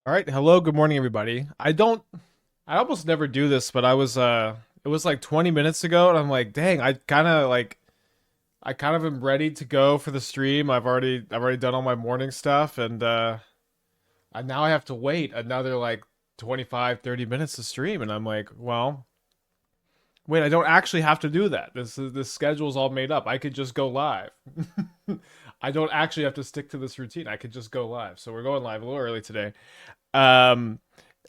All right, hello, good morning, everybody. I almost never do this, but it was like 20 minutes ago, and I'm like, dang, I kind of am ready to go for the stream. I've already done all my morning stuff, and now I have to wait another like 25, 30 minutes to stream, and I'm like, well, wait, I don't actually have to do that. This schedule's all made up. I could just go live. I don't actually have to stick to this routine. I could just go live. So we're going live a little early today. Um,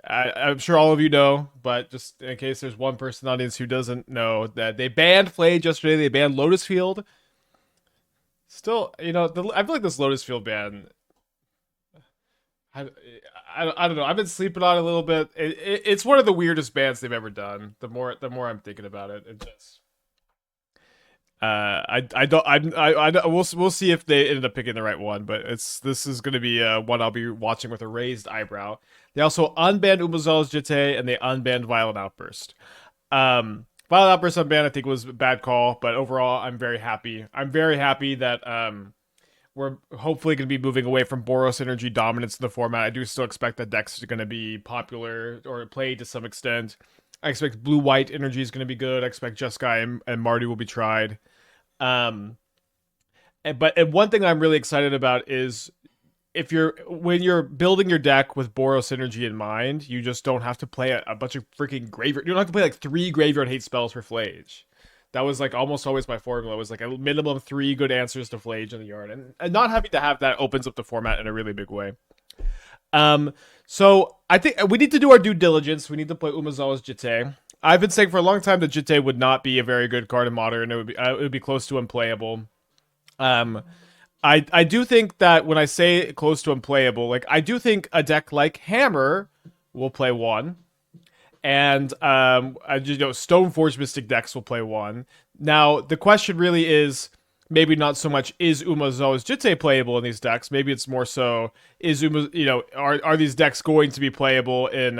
I'm sure all of you know, but just in case there's one person in the audience who doesn't know, that they banned Flade yesterday. They banned Lotus Field. Still, I feel like this Lotus Field ban. I, I don't know. I've been sleeping on it a little bit. It's one of the weirdest bans they've ever done. The more I'm thinking about it, it just. I don't we'll see if they ended up picking the right one, but this is gonna be one I'll be watching with a raised eyebrow. They also unbanned Umezawa's Jitte and they unbanned Violent Outburst. Violent Outburst unbanned I think was a bad call, but overall I'm very happy. I'm very happy that we're hopefully going to be moving away from Boros energy dominance in the format. I do still expect that decks are going to be popular or played to some extent. I expect blue-white energy is going to be good. I expect Jeskai and Marty will be tried. Um, but one thing I'm really excited about is when you're building your deck with Boros energy in mind, you just don't have to play a bunch of freaking graveyard. You don't have to play like 3 graveyard hate spells for Flage. That was like almost always my formula. It was like a minimum 3 good answers to Flage in the yard, and not having to have that opens up the format in a really big way. So I think we need to do our due diligence. We need to play Umezawa's Jitte. I've been saying for a long time that Jitte would not be a very good card in Modern. It would be close to unplayable. Um, I do think that when I say close to unplayable, like I do think a deck like Hammer will play one, and Stoneforge Mystic decks will play one. Now the question really is maybe not so much is Umezawa's Jitte playable in these decks. Maybe it's more so is are these decks going to be playable in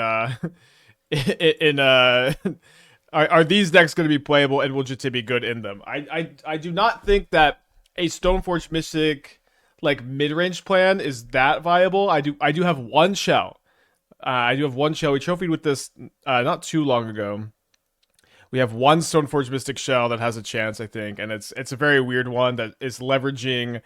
in are these decks going to be playable and will Jitte be good in them? I do not think that a Stoneforge Mystic like mid range plan is that viable. I do have one shell. I do have one shell. We trophied with this not too long ago. We have one Stoneforge Mystic shell that has a chance, I think, and it's a very weird one that is leveraging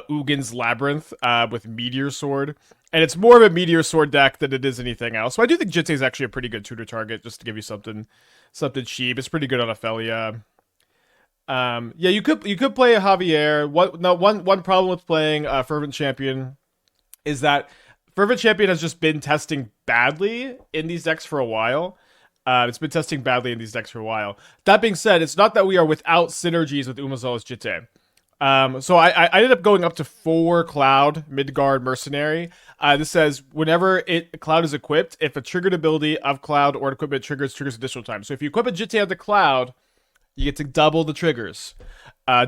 Ugin's Labyrinth with Meteor Sword, and it's more of a Meteor Sword deck than it is anything else. So I do think Jitte is actually a pretty good tutor target, just to give you something cheap. It's pretty good on Ophelia. Yeah, you could play a Javier. One problem with playing Fervent Champion is that Fervent Champion has just been testing badly in these decks for a while. It's been testing badly in these decks for a while. That being said, it's not that we are without synergies with Umezawa's Jitte. So I ended up going up to 4 Cloud, Midgar, Mercenary. This says whenever Cloud is equipped, if a triggered ability of Cloud or equipment triggers additional time. So if you equip a Jitte on the Cloud, you get to double the triggers. So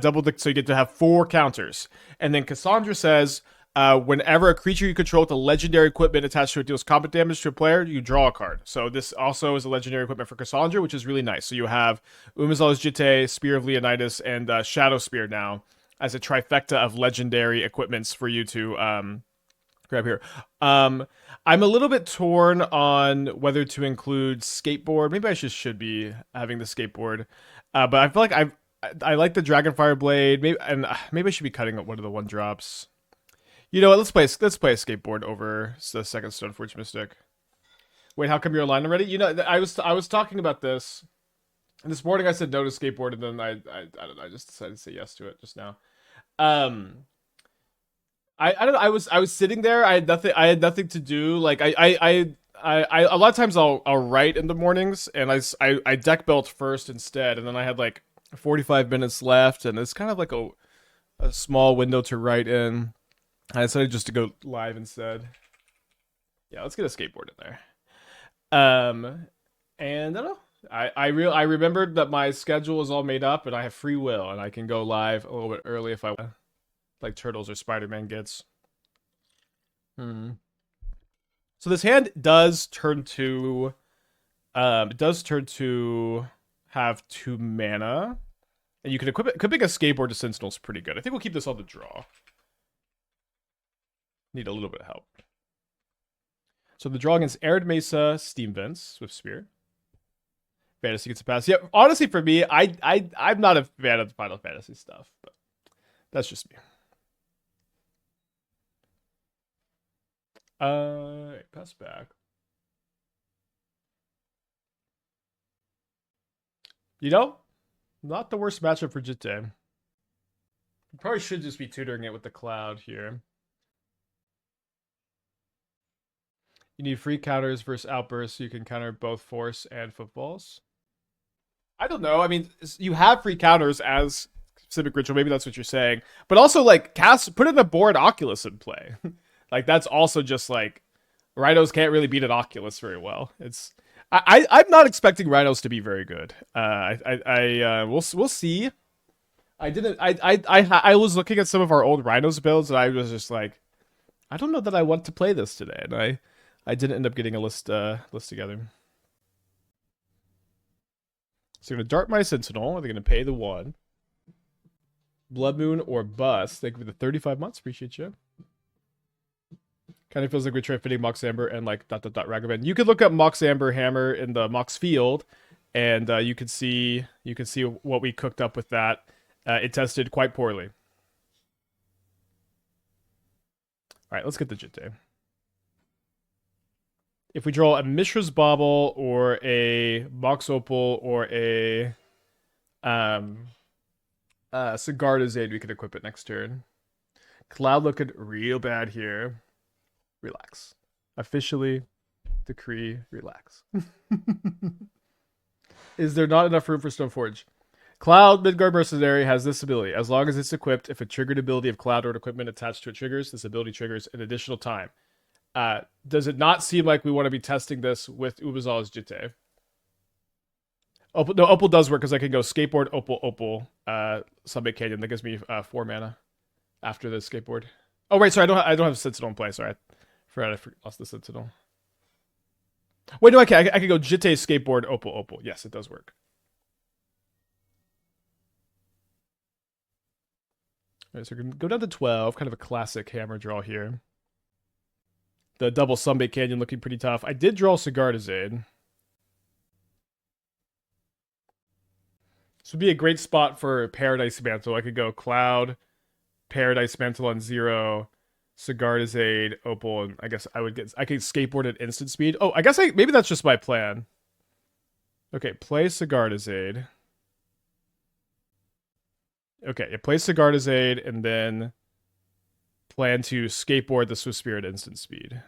you get to have 4 counters. And then Kassandra says, whenever a creature you control with a legendary equipment attached to it deals combat damage to a player, you draw a card. So this also is a legendary equipment for Kassandra, which is really nice. So you have Umezawa's Jitte, Spear of Leonidas, and Shadowspear now as a trifecta of legendary equipments for you to grab here. I'm a little bit torn on whether to include skateboard. Maybe I should be having the skateboard, but I feel like I like the Dragonfire Blade. Maybe I should be cutting up one of the 1-drops. You know what? Let's play a skateboard over the second Stoneforge Mystic. Wait, how come you're online already? You know, I was talking about this. And this morning I said no to skateboard, and then I don't know. I just decided to say yes to it just now. Um, I don't know. I was sitting there. I had nothing to do. Like I a lot of times I'll write in the mornings, and I deck belt first instead, and then I had like 45 minutes left, and it's kind of like a small window to write in. I decided just to go live instead. Yeah, let's get a skateboard in there. And I don't know. I remembered that my schedule is all made up, and I have free will, and I can go live a little bit early if I want, like Turtles or Spider-Man gets. So this hand does turn to, have 2 mana, and you can equip it. Equipping a skateboard to Sentinel is pretty good. I think we'll keep this on the draw. Need a little bit of help. So the draw against Arid Mesa, Steam Vents, Swift Spear. Fantasy gets a pass. Yeah, honestly, for me, I'm not a fan of the Final Fantasy stuff, but that's just me. Pass back. You know, not the worst matchup for Jitte. Probably should just be tutoring it with the Cloud here. You need free counters versus outbursts so you can counter both force and footballs. I don't know. I mean, you have free counters as Civic Ritual. Maybe that's what you're saying. But also, like, put in the board Oculus in play. Like, that's also just like Rhinos can't really beat an Oculus very well. I'm not expecting Rhinos to be very good. We'll see. I was looking at some of our old Rhinos builds and I was just like, I don't know that I want to play this today, and I didn't end up getting a list together. So I'm gonna dart my Sentinel. Are they gonna pay the 1? Blood Moon or Bust. Thank you for the 35 months. Appreciate you. Kind of feels like we tried fitting Mox Amber and like ... Ragavan. You could look up Mox Amber Hammer in the Mox field, and you can see what we cooked up with that. It tested quite poorly. All right, let's get the Jitte. If we draw a Mishra's Bauble or a Mox Opal or a Sigarda's Aid, we can equip it next turn. Cloud looking real bad here. Relax. Officially decree relax. Is there not enough room for Stoneforge? Cloud Midgar Mercenary has this ability. As long as it's equipped, if a triggered ability of Cloud or an equipment attached to it triggers, this ability triggers an additional time. Does it not seem like we want to be testing this with Umezawa's Jitte? Opal, no, Opal does work because I can go Skateboard, Opal, Sunbaked Canyon. That gives me 4 mana after the Skateboard. Oh, right, sorry, I don't have Sentinel in play. Sorry, I lost the Sentinel. Wait, no, I can go Jitte, Skateboard, Opal. Yes, it does work. All right, so we're going to go down to 12. Kind of a classic hammer draw here. The double Sunbaked Canyon looking pretty tough. I did draw Sigarda's Aid. This would be a great spot for Paradise Mantle. I could go Cloud, Paradise Mantle on 0, Sigarda's Aid, Opal, and I guess I could Skateboard at instant speed. Oh, I guess maybe that's just my plan. Okay, play Sigarda's Aid. Okay, play Sigarda's Aid and then plan to Skateboard the Swift Spear at instant speed.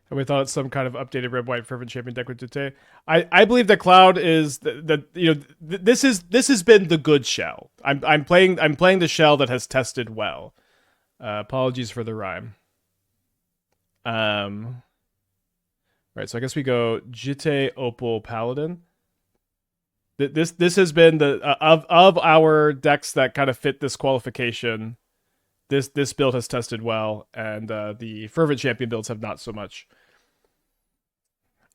And we thought it's some kind of updated red white fervent champion deck with Jitte. I believe that Cloud is this has been the good shell. I'm playing the shell that has tested well. Apologies for the rhyme. Right, so I guess we go Jitte, Opal, Paladin. This has been the of our decks that kind of fit this qualification. This build has tested well, and the fervent champion builds have not so much.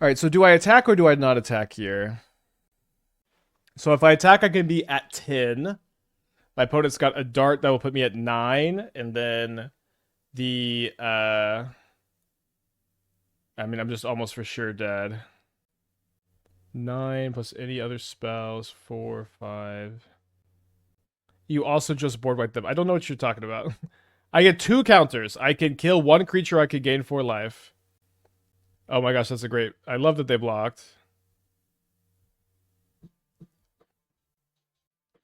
All right, so do I attack or do I not attack here? So if I attack, I can be at 10. My opponent's got a dart that will put me at 9, and then the I mean, I'm just almost for sure dead. 9 plus any other spells, 4, 5. You also just board wipe them. I don't know what you're talking about. I get 2 counters. I can kill 1 creature, I can gain 4 life. Oh my gosh, that's a great... I love that they blocked.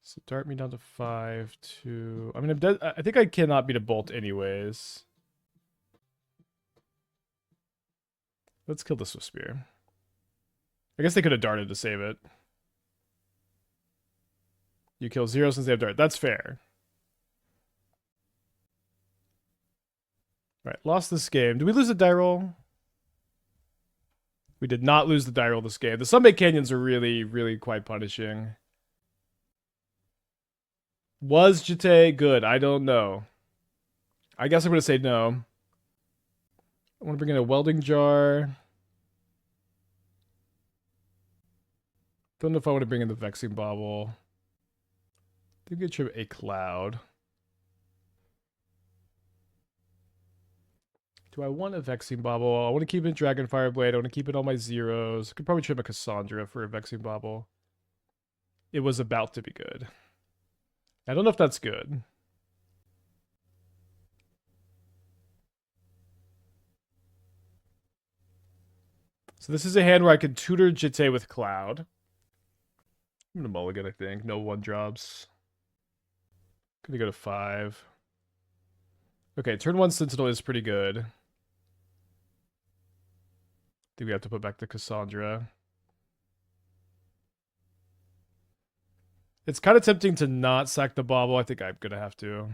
So dart me down to 5, 2... I mean, I'm dead. I think I cannot beat a bolt anyways. Let's kill the Swift Spear. I guess they could have darted to save it. You kill 0 since they have dart. That's fair. Right, lost this game. Did we lose a die roll? We did not lose the die roll this game. The Sunbaked Canyons are really, really quite punishing. Was Jitte good? I don't know. I guess I'm going to say no. I want to bring in a Welding Jar. Don't know if I want to bring in the Vexing Bauble. I think we could trim a Cloud. Do I want a Vexing Bauble? I want to keep it Dragonfire Blade. I want to keep it all my zeros. I could probably trim a Kassandra for a Vexing Bauble. It was about to be good. I don't know if that's good. So this is a hand where I could tutor Jitte with Cloud. I'm gonna mulligan, I think. No 1-drops. Gonna go to 5. Okay, turn 1 Sentinel is pretty good. I think we have to put back the Kassandra. It's kind of tempting to not sack the Bauble. I think I'm gonna have to.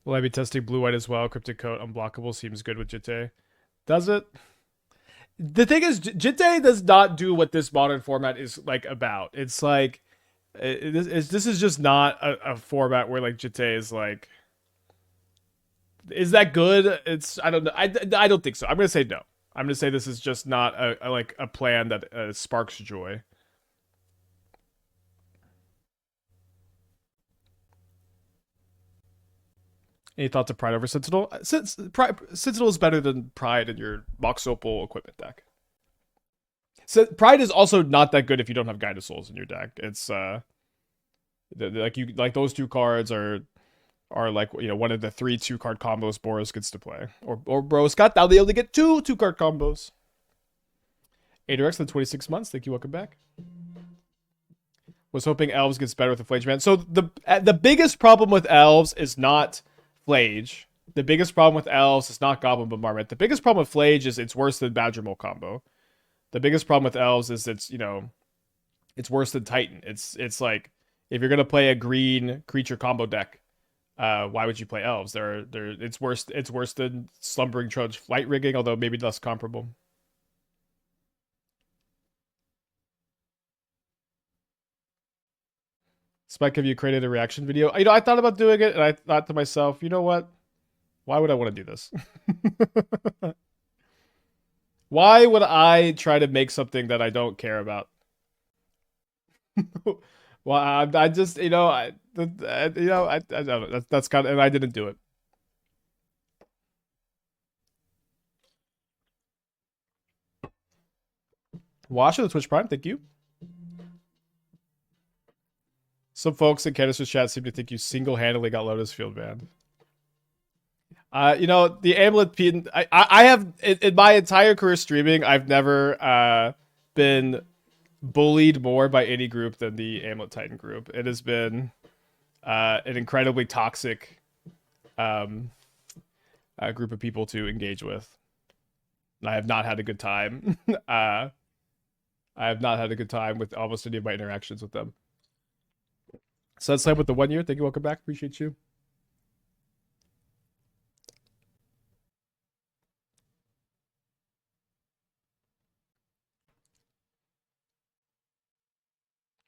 Will I be testing blue-white as well? Cryptic Coat, unblockable seems good with Jitte. Does it? The thing is, Jitte does not do what this modern format is like about. It's like, this is just not a format where like Jitte is like, is that good? I don't know. I don't think so. I'm gonna say no. I'm gonna say this is just not a plan that sparks joy. Any thoughts of Pride over Sentinel? Sentinel is better than Pride in your Mox Opal equipment deck. So Pride is also not that good if you don't have Guided Souls in your deck. It's like those 2 cards are like, you know, one of the 3 2-card combos Boros gets to play. Or Boros got now they only get 2 2-card combos. Adorex in 26 months. Thank you. Welcome back. Was hoping Elves gets better with the Flage Man. So the biggest problem with Elves is not Flage. The biggest problem with Elves is not Goblin Bombardment. The biggest problem with Flage is it's worse than Badger Mole combo. The biggest problem with Elves is it's, you know, it's worse than Titan. It's like, if you're gonna play a green creature combo deck, why would you play Elves? It's worse than Slumbering Trudge Flight Rigging, although maybe less comparable. Spike, have you created a reaction video? You know, I thought about doing it, and I thought to myself, you know what? Why would I want to do this? Why would I try to make something that I don't care about? Well, I just, you know, I don't know. That's kind of, and I didn't do it. Wash of the Twitch Prime, thank you. Some folks in Candace's chat seem to think you single-handedly got Lotus Field banned. You know, the Amulet Pin, I have, in my entire career streaming, I've never been bullied more by any group than the Amulet Titan group. It has been an incredibly toxic group of people to engage with. And I have not had a good time. I have not had a good time with almost any of my interactions with them. So that's time with the 1 year. Thank you. Welcome back. Appreciate you.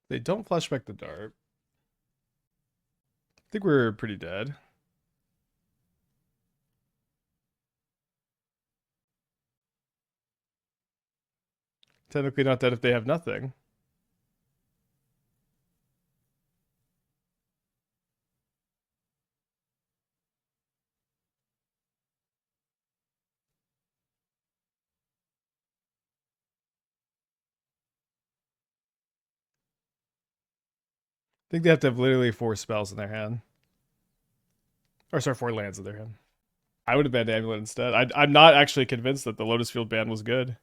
They don't flashback the dart. I think we're pretty dead. Technically not dead if they have nothing. I think they have to have literally 4 spells in their hand. Or sorry, 4 lands in their hand. I would have banned Amulet instead. I'm not actually convinced that the Lotus Field ban was good.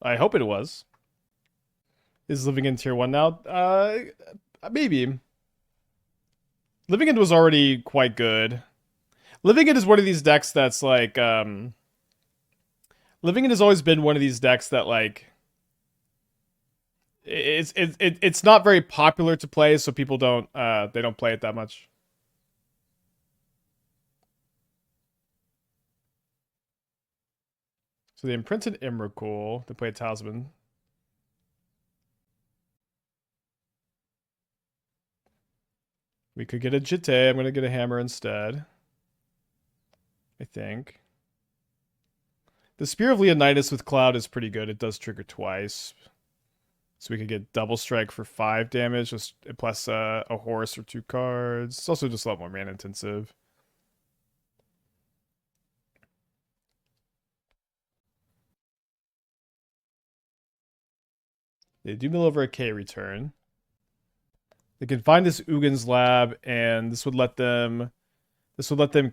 I hope it was. Is Living in tier 1 now? Maybe. Living in was already quite good. Living in is one of these decks that's like, Living in has always been one of these decks that like, it's not very popular to play, so people don't they don't play it that much. So the imprinted Imricul to play a talisman. We could get a Jitte. I'm going to get a hammer instead. I think. The Spear of Leonidas with Cloud is pretty good. It does trigger twice. So we could get double strike for 5 damage, just plus a horse or 2 cards. It's also just a lot more mana intensive. They do mill over a K return. They can find this Ugin's lab, and this would let them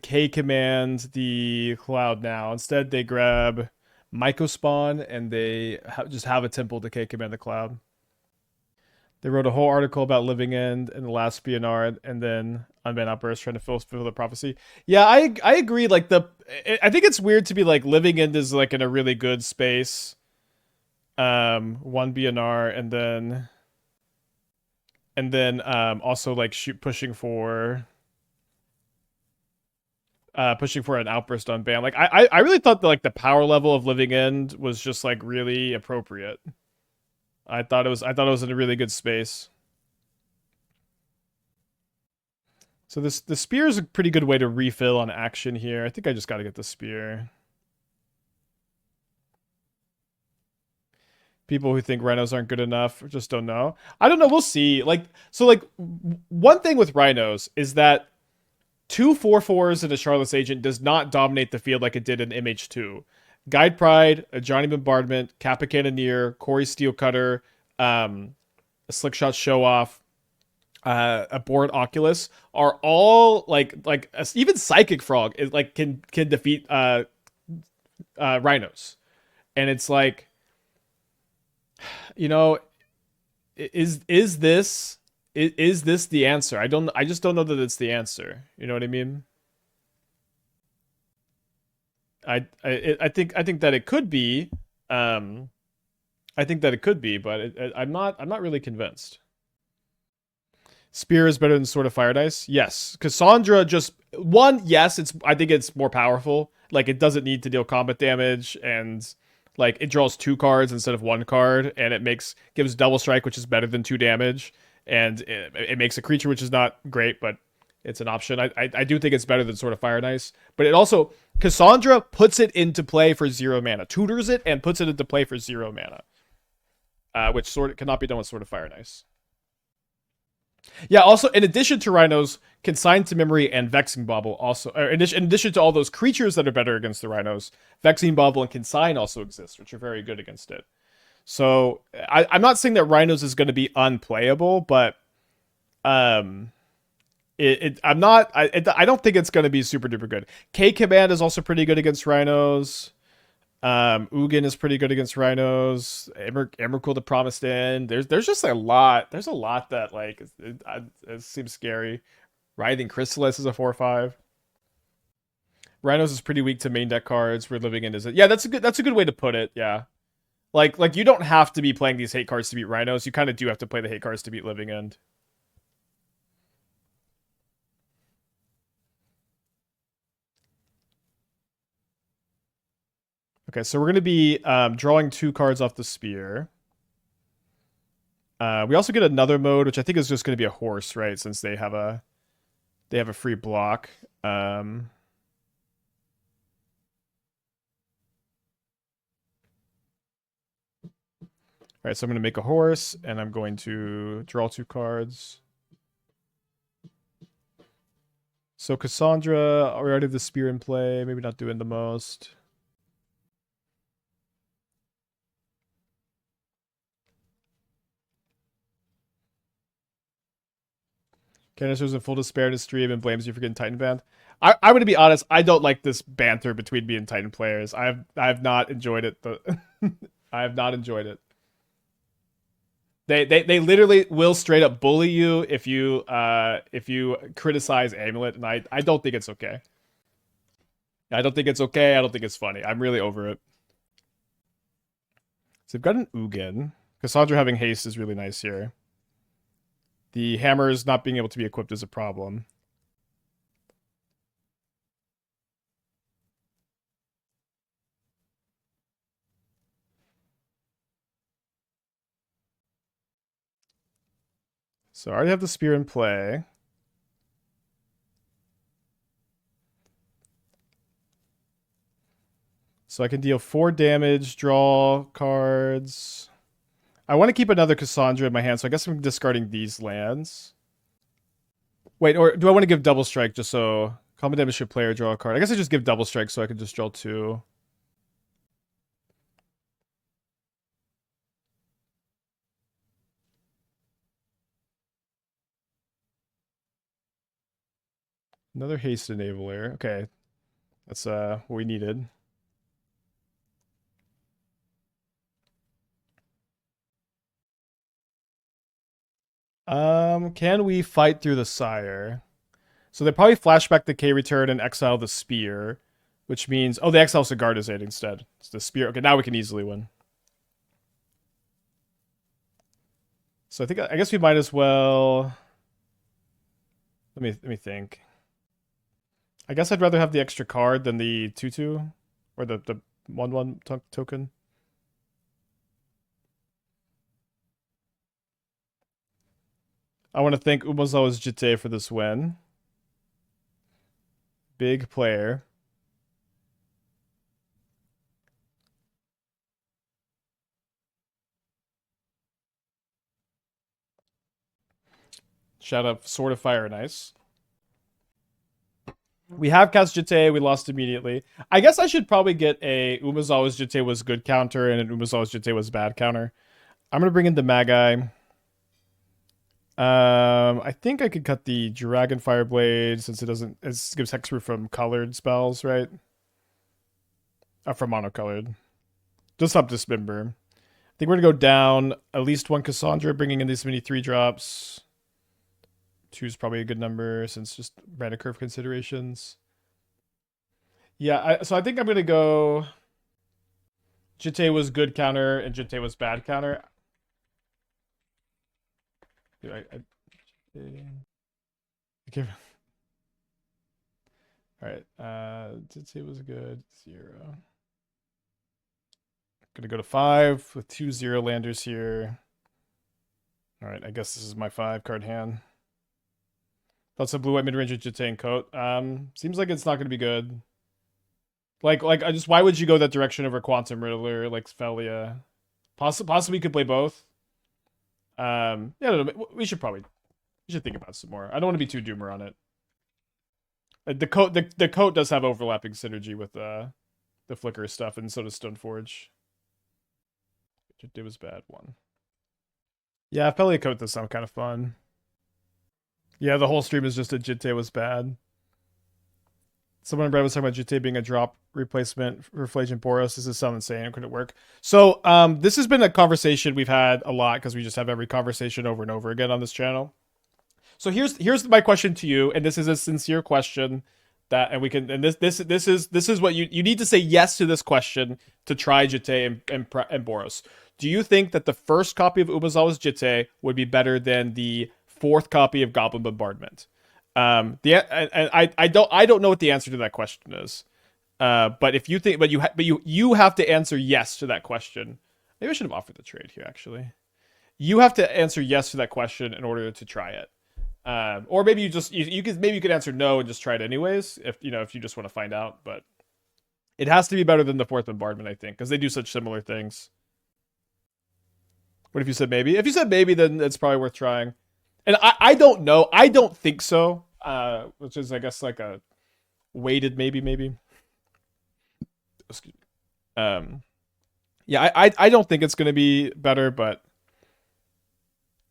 K command the Cloud now. Instead, they grab Mycospawn, and they just have a temple to K command the Cloud. They wrote a whole article about Living End in the last Spionard, and then Unban Outburst trying to fulfill the prophecy. Yeah, I agree. Like I think it's weird to be like Living End is like in a really good space. 1 BNR, and then also like pushing for an outburst on Bam. Like I really thought that like the power level of Living End was just like really appropriate. I thought it was in a really good space. So the spear is a pretty good way to refill on action here. I think I just got to get the spear. People who think rhinos aren't good enough just don't know. I don't know. We'll see. Like one thing with rhinos is that 2 4/4s and a Charlotte's Agent does not dominate the field like it did in MH2. Guide Pride, a Johnny Bombardment, Kappa Cannoneer, Cori-Steel Cutter, a Slickshot Show Off, a Board Oculus are all like even Psychic Frog is like can defeat rhinos, and it's like, you know, is this the answer? I just don't know that it's the answer. You know what I mean? I think that it could be. I think that it could be, but I'm not really convinced. Spear is better than Sword of Fire Dice. Yes, Kassandra just yes, I think it's more powerful. Like it doesn't need to deal combat damage, and like it draws 2 cards instead of 1 card, and it gives double strike, which is better than 2 damage, and it makes a creature, which is not great, but it's an option. I do think it's better than Sword of Fire Dice, but it also Kassandra puts it into play for 0 mana, tutors it and puts it into play for 0 mana, which cannot be done with Sword of Fire Dice. Yeah, also, in addition to rhinos, Consign to Memory and Vexing Bauble also, or in addition to all those creatures that are better against the rhinos, Vexing Bauble and Consign also exist, which are very good against it. So, I'm not saying that rhinos is going to be unplayable, but I don't think it's going to be super duper good. K Command is also pretty good against rhinos. Ugin is pretty good against rhinos. Emrakul the Promised End. There's just a lot. There's a lot that like it seems scary. Writhing Chrysalis is a 4/5. Rhinos is pretty weak to main deck cards. We're Living End is it? Yeah, that's a good way to put it. Yeah, like you don't have to be playing these hate cards to beat rhinos. You kind of do have to play the hate cards to beat Living End. Okay, so we're going to be drawing 2 cards off the spear. We also get another mode, which I think is just going to be a horse, right? Since they have a free block. All right, so I'm going to make a horse, and I'm going to draw 2 cards. So Kassandra, we already have the spear in play. Maybe not doing the most. Candace was in full despair in his stream and blames you for getting Titan banned. I'm going to be honest. I don't like this banter between me and Titan players. I have not enjoyed it. I have not enjoyed it. They literally will straight up bully you if you criticize Amulet, and I don't think it's okay. I don't think it's okay. I don't think it's funny. I'm really over it. So we've got an Ugin. Kassandra having haste is really nice here. The hammers not being able to be equipped is a problem. So I already have the spear in play. So I can deal 4 damage, draw cards. I want to keep another Kassandra in my hand, so I guess I'm discarding these lands. Wait, or do I want to give double strike just so common damage to player draw a card? I guess I just give double strike so I can just draw 2. Another haste enabler. Okay. That's what we needed. Can we fight through the Sire? So they probably flashback the K return and exile the Spear, which means they exile Sigarda's aid instead. It's the Spear. Okay, now we can easily win. So I guess we might as well. Let me think. I guess I'd rather have the extra card than the 2/2 or the 1/1 token. I want to thank Umezawa's Jitte for this win. Big player. Shout out Sword of Fire and Ice. We have cast Jitte, we lost immediately. I guess I should probably get a Umezawa's Jitte was good counter and an Umezawa's Jitte was bad counter. I'm going to bring in the Magi. I think I could cut the Dragonfire Blade since it gives hexproof from colored spells, right? From monocolored. Just up dismember. I think we're gonna go down at least 1 Kassandra, bringing in these many 3-drops. 2 is probably a good number since just mana curve considerations. Yeah, so I think I'm gonna go. Jitte was good counter and Jitte was bad counter. Okay. All right. Jitte was good. 0. Gonna go to 5 with 2 0 landers here. All right. I guess this is my 5-card hand. That's a blue-white mid-range Jitte and coat. Seems like it's not gonna be good. Like why would you go that direction over Quantum Riddler, like Sphelia? Possibly you could play both. Yeah, no, we should think about it some more. I don't want to be too doomer on it. The coat does have overlapping synergy with the flicker stuff, and so does Stoneforge. It was bad one. Yeah, Sphelia coat does sound kind of fun. Yeah, the whole stream is just a Jitte was bad. Someone in Brad was talking about Jitte being a drop replacement for Flagellant Boros. This is sound insane. It couldn't work. So this has been a conversation we've had a lot because we just have every conversation over and over again on this channel. So here's my question to you, and this is a sincere question this is what you need to say yes to this question to try Jitte and Boros. Do you think that the first copy of Umezawa's Jitte would be better than the 4th copy of Goblin Bombardment? I don't know what the answer to that question is. But if you think, you have to answer yes to that question. Maybe I should have offered the trade here. Actually, you have to answer yes to that question in order to try it. Or maybe you could answer no and just try it anyways. If you just want to find out, but it has to be better than the 4th Bombardment, I think, because they do such similar things. What if you said maybe? If you said maybe, then it's probably worth trying. And I don't know. I don't think so. Which is, I guess, like a weighted maybe. Excuse me. Yeah, I don't think it's going to be better, but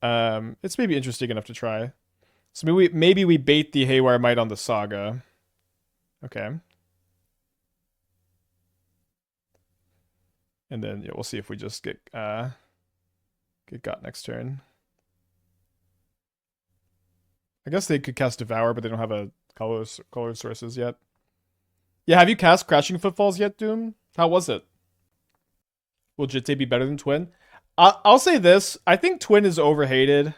it's maybe interesting enough to try. So maybe we bait the Haywire Might on the Saga. Okay. And then we'll see if we just get got next turn. I guess they could cast Devour, but they don't have a color sources yet. Yeah, have you cast Crashing Footfalls yet, Doom? How was it? Will Jitte be better than Twin? I'll say this. I think Twin is overhated.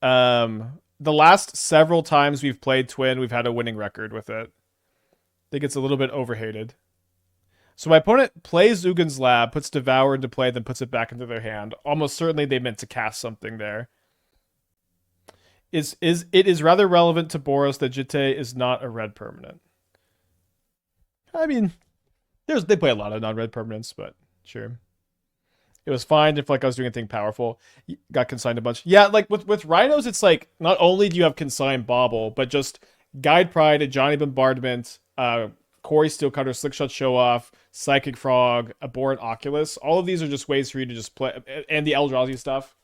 The last several times we've played Twin, we've had a winning record with it. I think it's a little bit overhated. So my opponent plays Ugin's Lab, puts Devour into play, then puts it back into their hand. Almost certainly they meant to cast something there. It is rather relevant to Boros that Jitte is not a red permanent. I mean, they play a lot of non-red permanents, but sure. It was fine if like I was doing anything powerful. Got consigned a bunch. Yeah, like with rhinos, it's like not only do you have consigned Bauble, but just Guide Pride, Johnny Bombardment, Cori-Steel Cutter, Slickshot Show Off, Psychic Frog, Abhorrent Oculus. All of these are just ways for you to just play, and the Eldrazi stuff.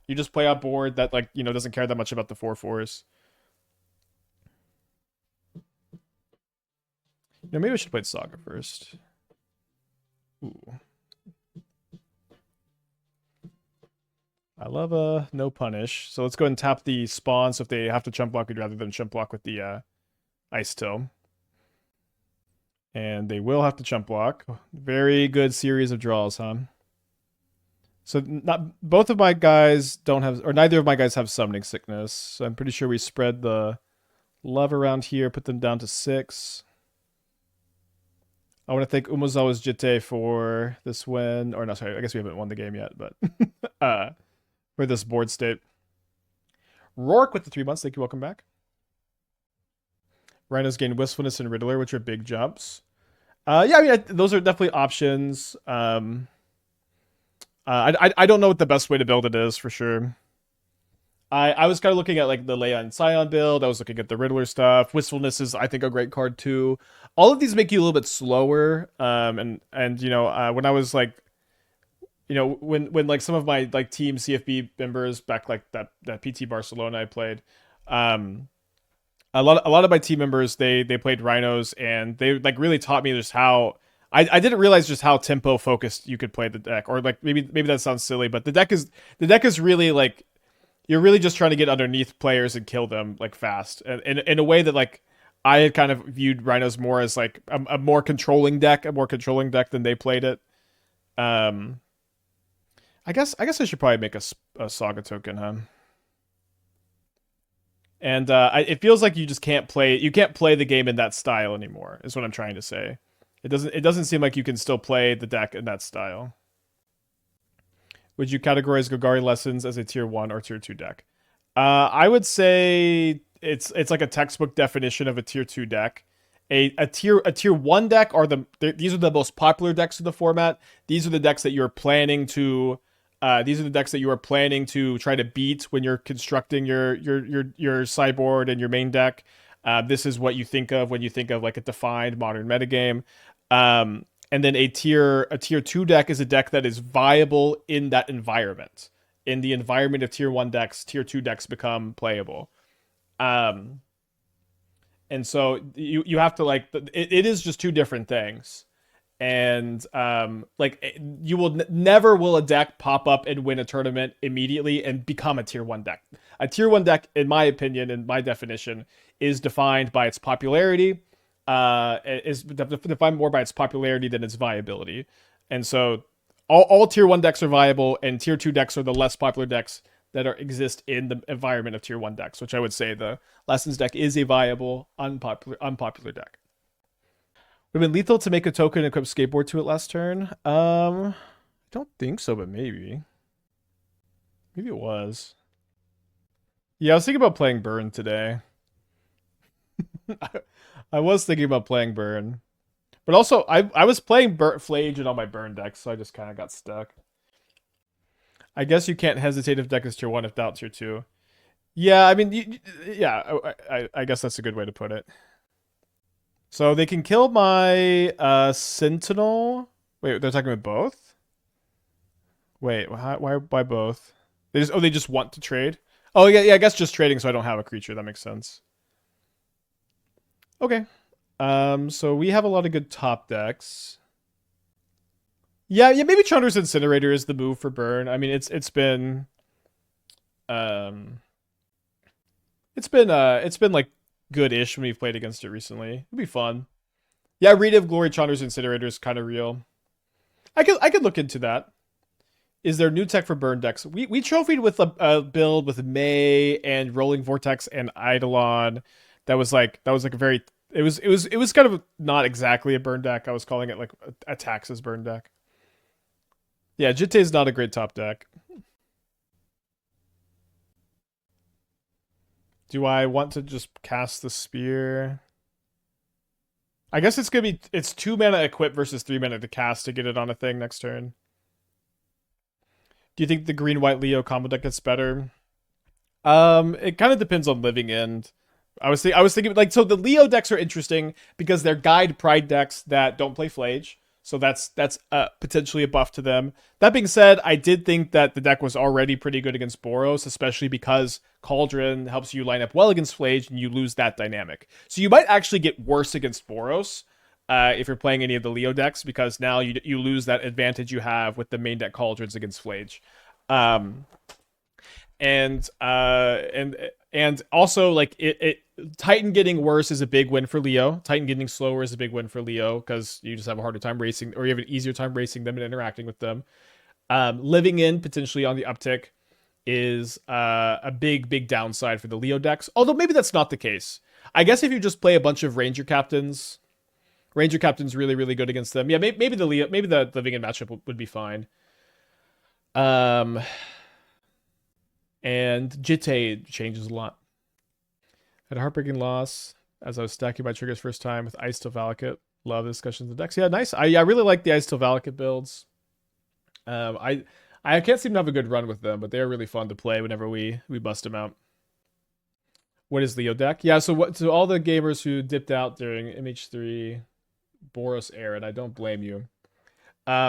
You just play out board that like doesn't care that much about the 4/4s. Maybe we should play Saga first. Ooh. I love no punish. So let's go ahead and tap the spawn. So if they have to chump block, we'd rather than chump block with the Ice Till. And they will have to chump block. Very good series of draws, huh? So not both of my guys don't have, or neither of my guys have summoning sickness. So I'm pretty sure we spread the love around here, put them down to 6. I want to thank Umezawa's Jitte for this win. Or no, sorry, I guess we haven't won the game yet, but for this board state. Rourke with the 3 months. Thank you. Welcome back. Rhinos gain Wistfulness and Riddler, which are big jumps. Yeah, I mean, those are definitely options. I don't know what the best way to build it is for sure. I was kind of looking at like the Leia and Scion build. I was looking at the Riddler stuff. Wistfulness is, I think, a great card too. All of these make you a little bit slower. And when I was like, when like some of my like team CFB members back like that PT Barcelona I played, a lot of my team members they played Rhinos and they like really taught me just how I didn't realize just how tempo focused you could play the deck, or like maybe that sounds silly, but the deck is really like you're really just trying to get underneath players and kill them like fast, and in a way that like I had kind of viewed Rhinos more as like a more controlling deck than they played it. I guess I should probably make a Saga token, huh? And it feels like you just can't play the game in that style anymore, is what I'm trying to say. It doesn't seem like you can still play the deck in that style. Would you categorize Golgari Lessons as a tier 1 or tier 2 deck? I would say it's like a textbook definition of a tier 2 deck. A tier 1 deck these are the most popular decks of the format. These are the decks that you're planning to try to beat when you're constructing your sideboard and your main deck. This is what you think of when you think of like a defined modern metagame. And then a tier 2 deck is a deck that is viable in that environment. In the environment of tier 1 decks, tier 2 decks become playable. And so you have to like it is just 2 different things. And like you will never will a deck pop up and win a tournament immediately and become a tier 1 deck. A tier 1 deck, in my opinion, in my definition, is defined by its popularity. Is defined more by its popularity than its viability. And so all tier 1 decks are viable, and tier 2 decks are the less popular decks that exist in the environment of tier 1 decks, which I would say the Lessons deck is a viable, unpopular deck. Would have been lethal to make a token and equip Skateboard to it last turn. I don't think so, but maybe. Maybe it was. Yeah, I was thinking about playing Burn today. I was thinking about playing Burn. But also, I was playing Flage on my Burn deck, so I just kind of got stuck. I guess you can't hesitate if deck is tier 1 if doubt's tier 2. Yeah, I mean, I guess that's a good way to put it. So they can kill my Sentinel. Wait, they're talking about both? Wait, why both? They just want to trade? Oh, yeah, I guess just trading so I don't have a creature. That makes sense. Okay. So we have a lot of good top decks. Yeah, maybe Chandra's Incinerator is the move for Burn. I mean, it's been like good-ish when we've played against it recently. It'd be fun. Yeah, Read of Glory Chandra's Incinerator is kind of real. I could look into that. Is there new tech for Burn decks? We trophied with a build with May and Rolling Vortex and Eidolon. That was like a very it was kind of not exactly a Burn deck. I was calling it like a Taxes Burn deck. Yeah, Jitte is not a great top deck. Do I want to just cast the spear? I guess it's gonna be it's 2 mana equip versus 3 mana to cast to get it on a thing next turn. Do you think the green white Leo combo deck gets better? It kind of depends on living end. I was thinking like so the Leo decks are interesting because they're guide pride decks that don't play Flage. So that's potentially a buff to them. That being said, I did think that the deck was already pretty good against Boros, especially because Cauldron helps you line up well against Flage and you lose that dynamic. So you might actually get worse against Boros if you're playing any of the Leo decks because now you lose that advantage you have with the main deck Cauldrons against Flage. Um, and also like it Titan getting worse is a big win for Leo. Titan getting slower is a big win for Leo because you just have a harder time racing, or you have an easier time racing them and interacting with them. Living in potentially on the uptick is a big downside for the Leo decks. Although maybe that's not the case. I guess if you just play a bunch of Ranger Captain's really good against them. Yeah, maybe the Living in matchup would be fine. And Jitte changes a lot. Had a heartbreaking loss as I was stacking my triggers first time with Ice to Valakut. Love the discussions of the decks. Yeah, nice. I really like the Ice to Valakut builds. I can't seem to have a good run with them, but they're really fun to play whenever we bust them out. What is Leo deck? Yeah, so what to all the gamers who dipped out during MH3 Boros era, and I don't blame you.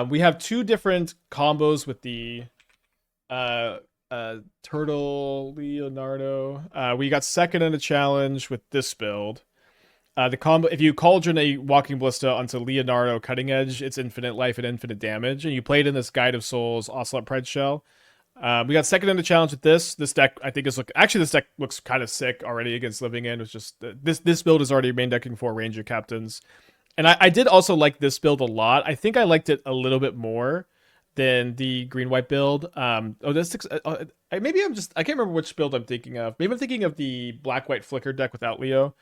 We have two different combos with the Turtle Leonardo. We got second in a challenge with this build. The combo, if you Cauldron a Walking Ballista onto Leonardo Cutting Edge, it's infinite life and infinite damage. And you played in this Guide of Souls Ocelot Pride Shell. We got second in the challenge with this. This deck, I think, this deck looks kind of sick already against Living In. It's just this build is already main decking 4 Ranger Captains. And I did also like this build a lot. I think I liked it a little bit more than the green white build. Maybe I can't remember which build I'm thinking of. Maybe I'm thinking of the black white flicker deck without Leo.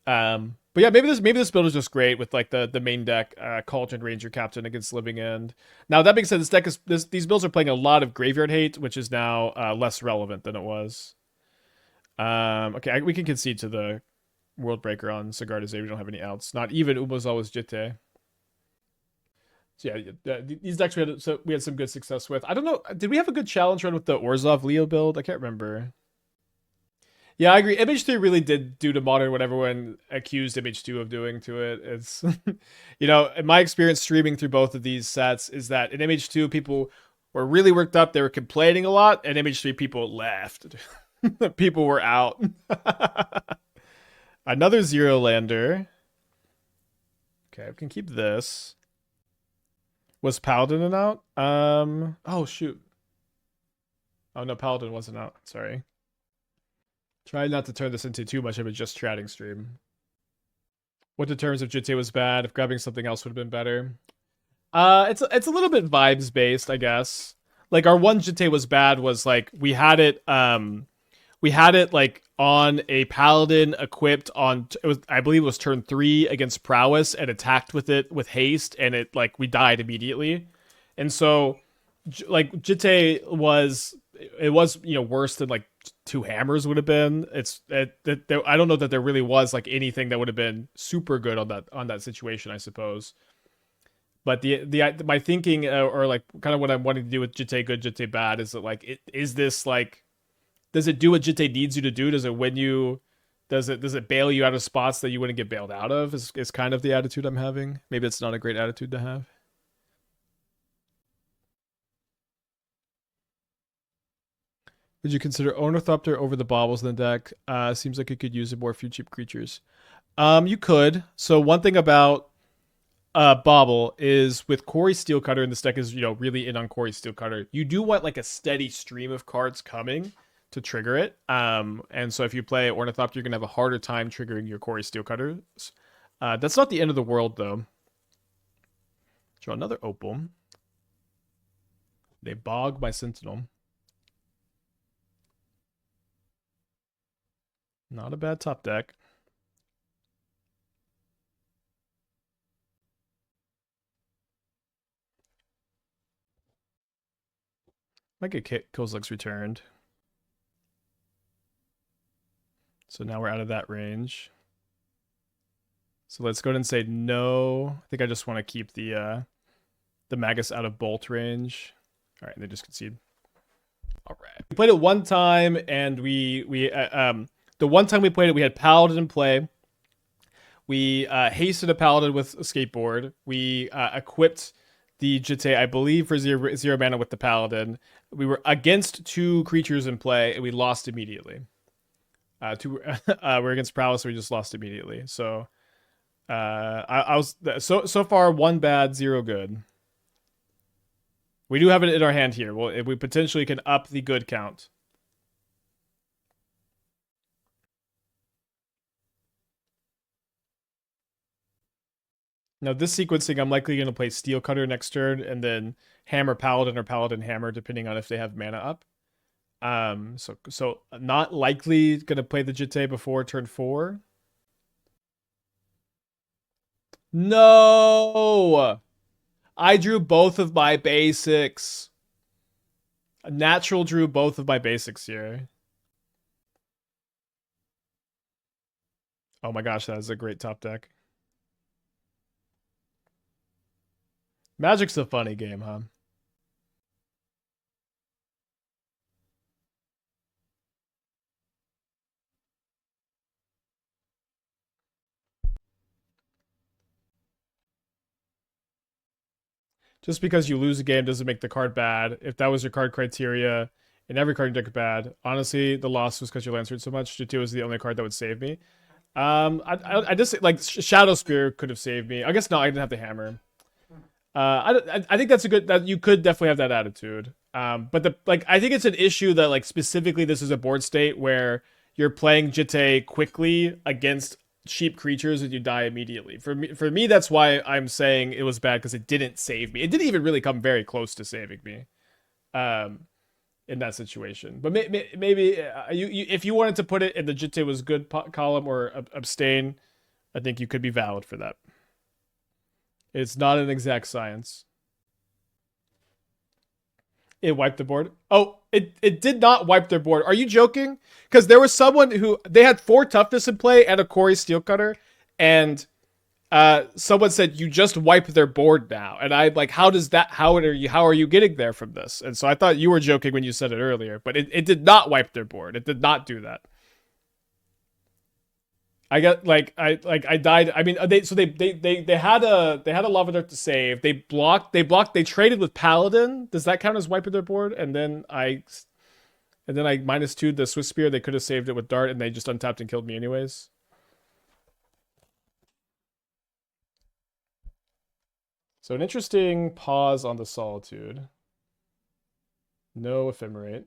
But yeah, maybe this build is just great with like the main deck Cauldron Ranger Captain against Living End. Now that being said, these builds are playing a lot of graveyard hate, which is now less relevant than it was. Okay, we can concede to the World Breaker on Sigarda. We don't have any outs. Not even Umezawa's Jitte. So yeah, these decks we had some good success with. I don't know, did we have a good challenge run with the Orzhov Leo build? I can't remember. Yeah, I agree. MH3 really did do to Modern what everyone accused MH2 of doing to it. It's, in my experience streaming through both of these sets is that in MH2 people were really worked up. They were complaining a lot, and MH3 people left. People were out. Another Zero Lander. Okay, we can keep this. Was Paladin an out? Oh shoot. Oh no, Paladin wasn't out. Sorry. Try not to turn this into too much of a just chatting stream. What determines if Jitte was bad? If grabbing something else would have been better? It's a little bit vibes based, I guess. Like our one Jitte was bad was like we had it like on a Paladin equipped on I believe it was turn 3 against Prowess and attacked with it with haste, and it like we died immediately. And so like Jitte was worse than like 2 hammers would have been. I don't know that there really was like anything that would have been super good on that situation, I suppose. But my thinking or like kind of what I'm wanting to do with Jitte good, Jitte bad is that like is this like, does it do what Jitte needs you to do? Does it win you? Does it bail you out of spots that you wouldn't get bailed out of? Is kind of the attitude I'm having. Maybe it's not a great attitude to have. Would you consider Ornithopter over the baubles in the deck? Seems like it could use it more few cheap creatures. You could. So one thing about Bauble is with Cori-Steel Cutter, and this deck is really in on Cori-Steel Cutter. You do want like a steady stream of cards coming to trigger it. And so if you play Ornithopter, you're gonna have a harder time triggering your Cori-Steel Cutters. That's not the end of the world though. Draw another Opal. They bog my Sentinel. Not a bad top deck. Might get Kozilek's returned. So now we're out of that range. So let's go ahead and say no. I think I just want to keep the Magus out of bolt range. All right, they just concede. All right. We played it one time, and the one time we played it, we had Paladin in play. We hasted a Paladin with a skateboard. We equipped the Jitte, I believe, for zero mana with the Paladin. We were against 2 creatures in play, and we lost immediately. We're against Prowess, so we just lost immediately. So I was so far 1 bad, 0 good. We do have it in our hand here. Well, we potentially can up the good count. Now, this sequencing, I'm likely going to play Steel Cutter next turn, and then Hammer Paladin or Paladin Hammer, depending on if they have mana up. So not likely going to play the Jitte before turn 4. No! I drew both of my basics. Natural drew both of my basics here. Oh my gosh, that is a great top deck. Magic's a funny game, huh? Just because you lose a game doesn't make the card bad. If that was your card criteria, and every card in your deck bad, honestly, the loss was because you Lancered so much. Jitte was the only card that would save me. I just like Shadowspear could have saved me. I guess no, I didn't have the hammer. I think that's a good, that you could definitely have that attitude. But I think it's an issue that like specifically this is a board state where you're playing Jitte quickly against cheap creatures and you die immediately. For me, that's why I'm saying it was bad, because it didn't save me. It didn't even really come very close to saving me. In that situation, but maybe you if you wanted to put it in the Jitte was good column or abstain, I think you could be valid for that. It's not an exact science. It wiped the board. Oh, it did not wipe their board. Are you joking? Because there was someone who they had 4 toughness in play and a Cori-Steel Cutter, and someone said you just wiped their board now, and I like, how are you getting there from this? And so I thought you were joking when you said it earlier, but it did not wipe their board. It did not do that. I got I died. I mean, they had a Lava Dart to save. They blocked. They traded with Paladin. Does that count as wiping their board? And then I -2'd the Swiss Spear. They could have saved it with Dart, and they just untapped and killed me anyways. So an interesting pause on the Solitude. No Ephemerate.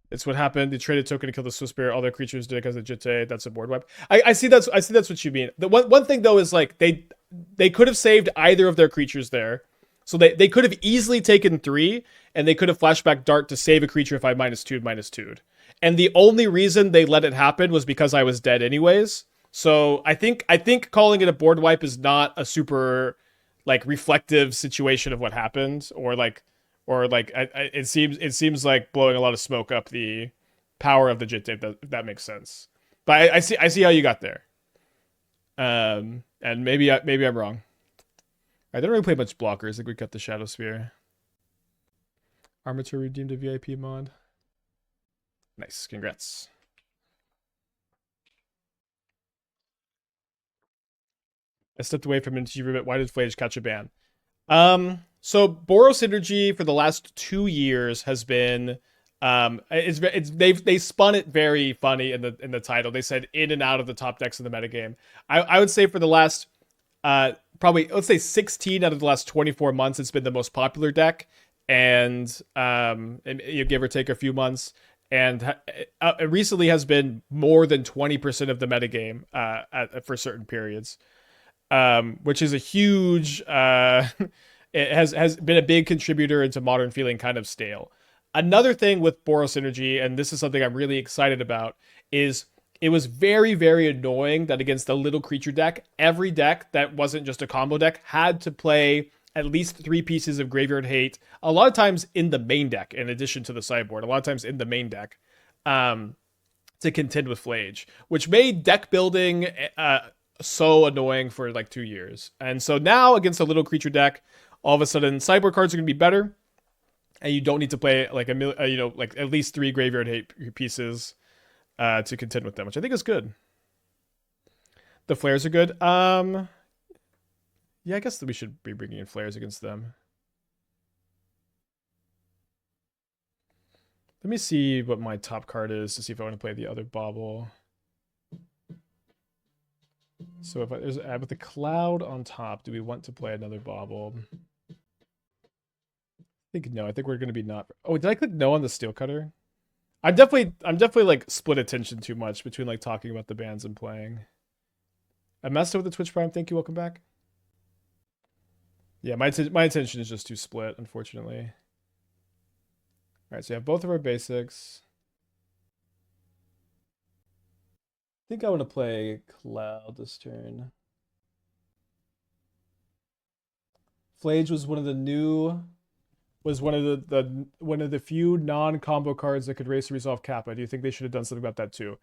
It's what happened. They traded token to kill the Swiss Bear. All their creatures did it because of Jitte. That's a board wipe. I see that's what you mean. The one thing though is like they could have saved either of their creatures there. So they could have easily taken 3, and they could have flashback Dart to save a creature if I -2'd. And the only reason they let it happen was because I was dead anyways. So I think calling it a board wipe is not a super like reflective situation of what happened, or it seems like blowing a lot of smoke up the power of the Jitte, if that makes sense. But I see how you got there. And maybe I'm wrong. I didn't really play much blockers. I think we cut the Shadowspear. Armature redeemed a VIP mod. Nice, congrats. I stepped away from Energy Ribbit. Why did Flage catch a ban? So Boros Energy for the last 2 years has been they spun it very funny in the title. They said in and out of the top decks of the metagame. I would say for the last probably, let's say 16 out of the last 24 months, it's been the most popular deck, and you give or take a few months, and it recently has been more than 20% of the metagame for certain periods, which is a huge. It has been a big contributor into Modern feeling kind of stale. Another thing with Boros Energy, and this is something I'm really excited about, is it was very, very annoying that against a little creature deck, every deck that wasn't just a combo deck had to play at least 3 pieces of Graveyard Hate, a lot of times in the main deck, in addition to the sideboard, a lot of times in the main deck, to contend with Flage, which made deck building so annoying for like 2 years. And so now against a little creature deck, all of a sudden sideboard cards are going to be better, and you don't need to play like like at least 3 Graveyard Hate pieces to contend with them, which I think is good. The flares are good. Yeah, I guess that we should be bringing in flares against them. Let me see what my top card is to see if I want to play the other Bauble. So if there's with the cloud on top, do we want to play another Bauble? I think no. I think we're going to be not. Oh, did I click no on the Steel Cutter? I'm definitely like split attention too much between like talking about the bands and playing. I messed up with the Twitch Prime. Thank you. Welcome back. Yeah, my attention is just too split, unfortunately. All right, so we have both of our basics. I think I want to play Cloud this turn. Flage was one of the few non-combo cards that could race to resolve Kappa. Do you think they should have done something about that too?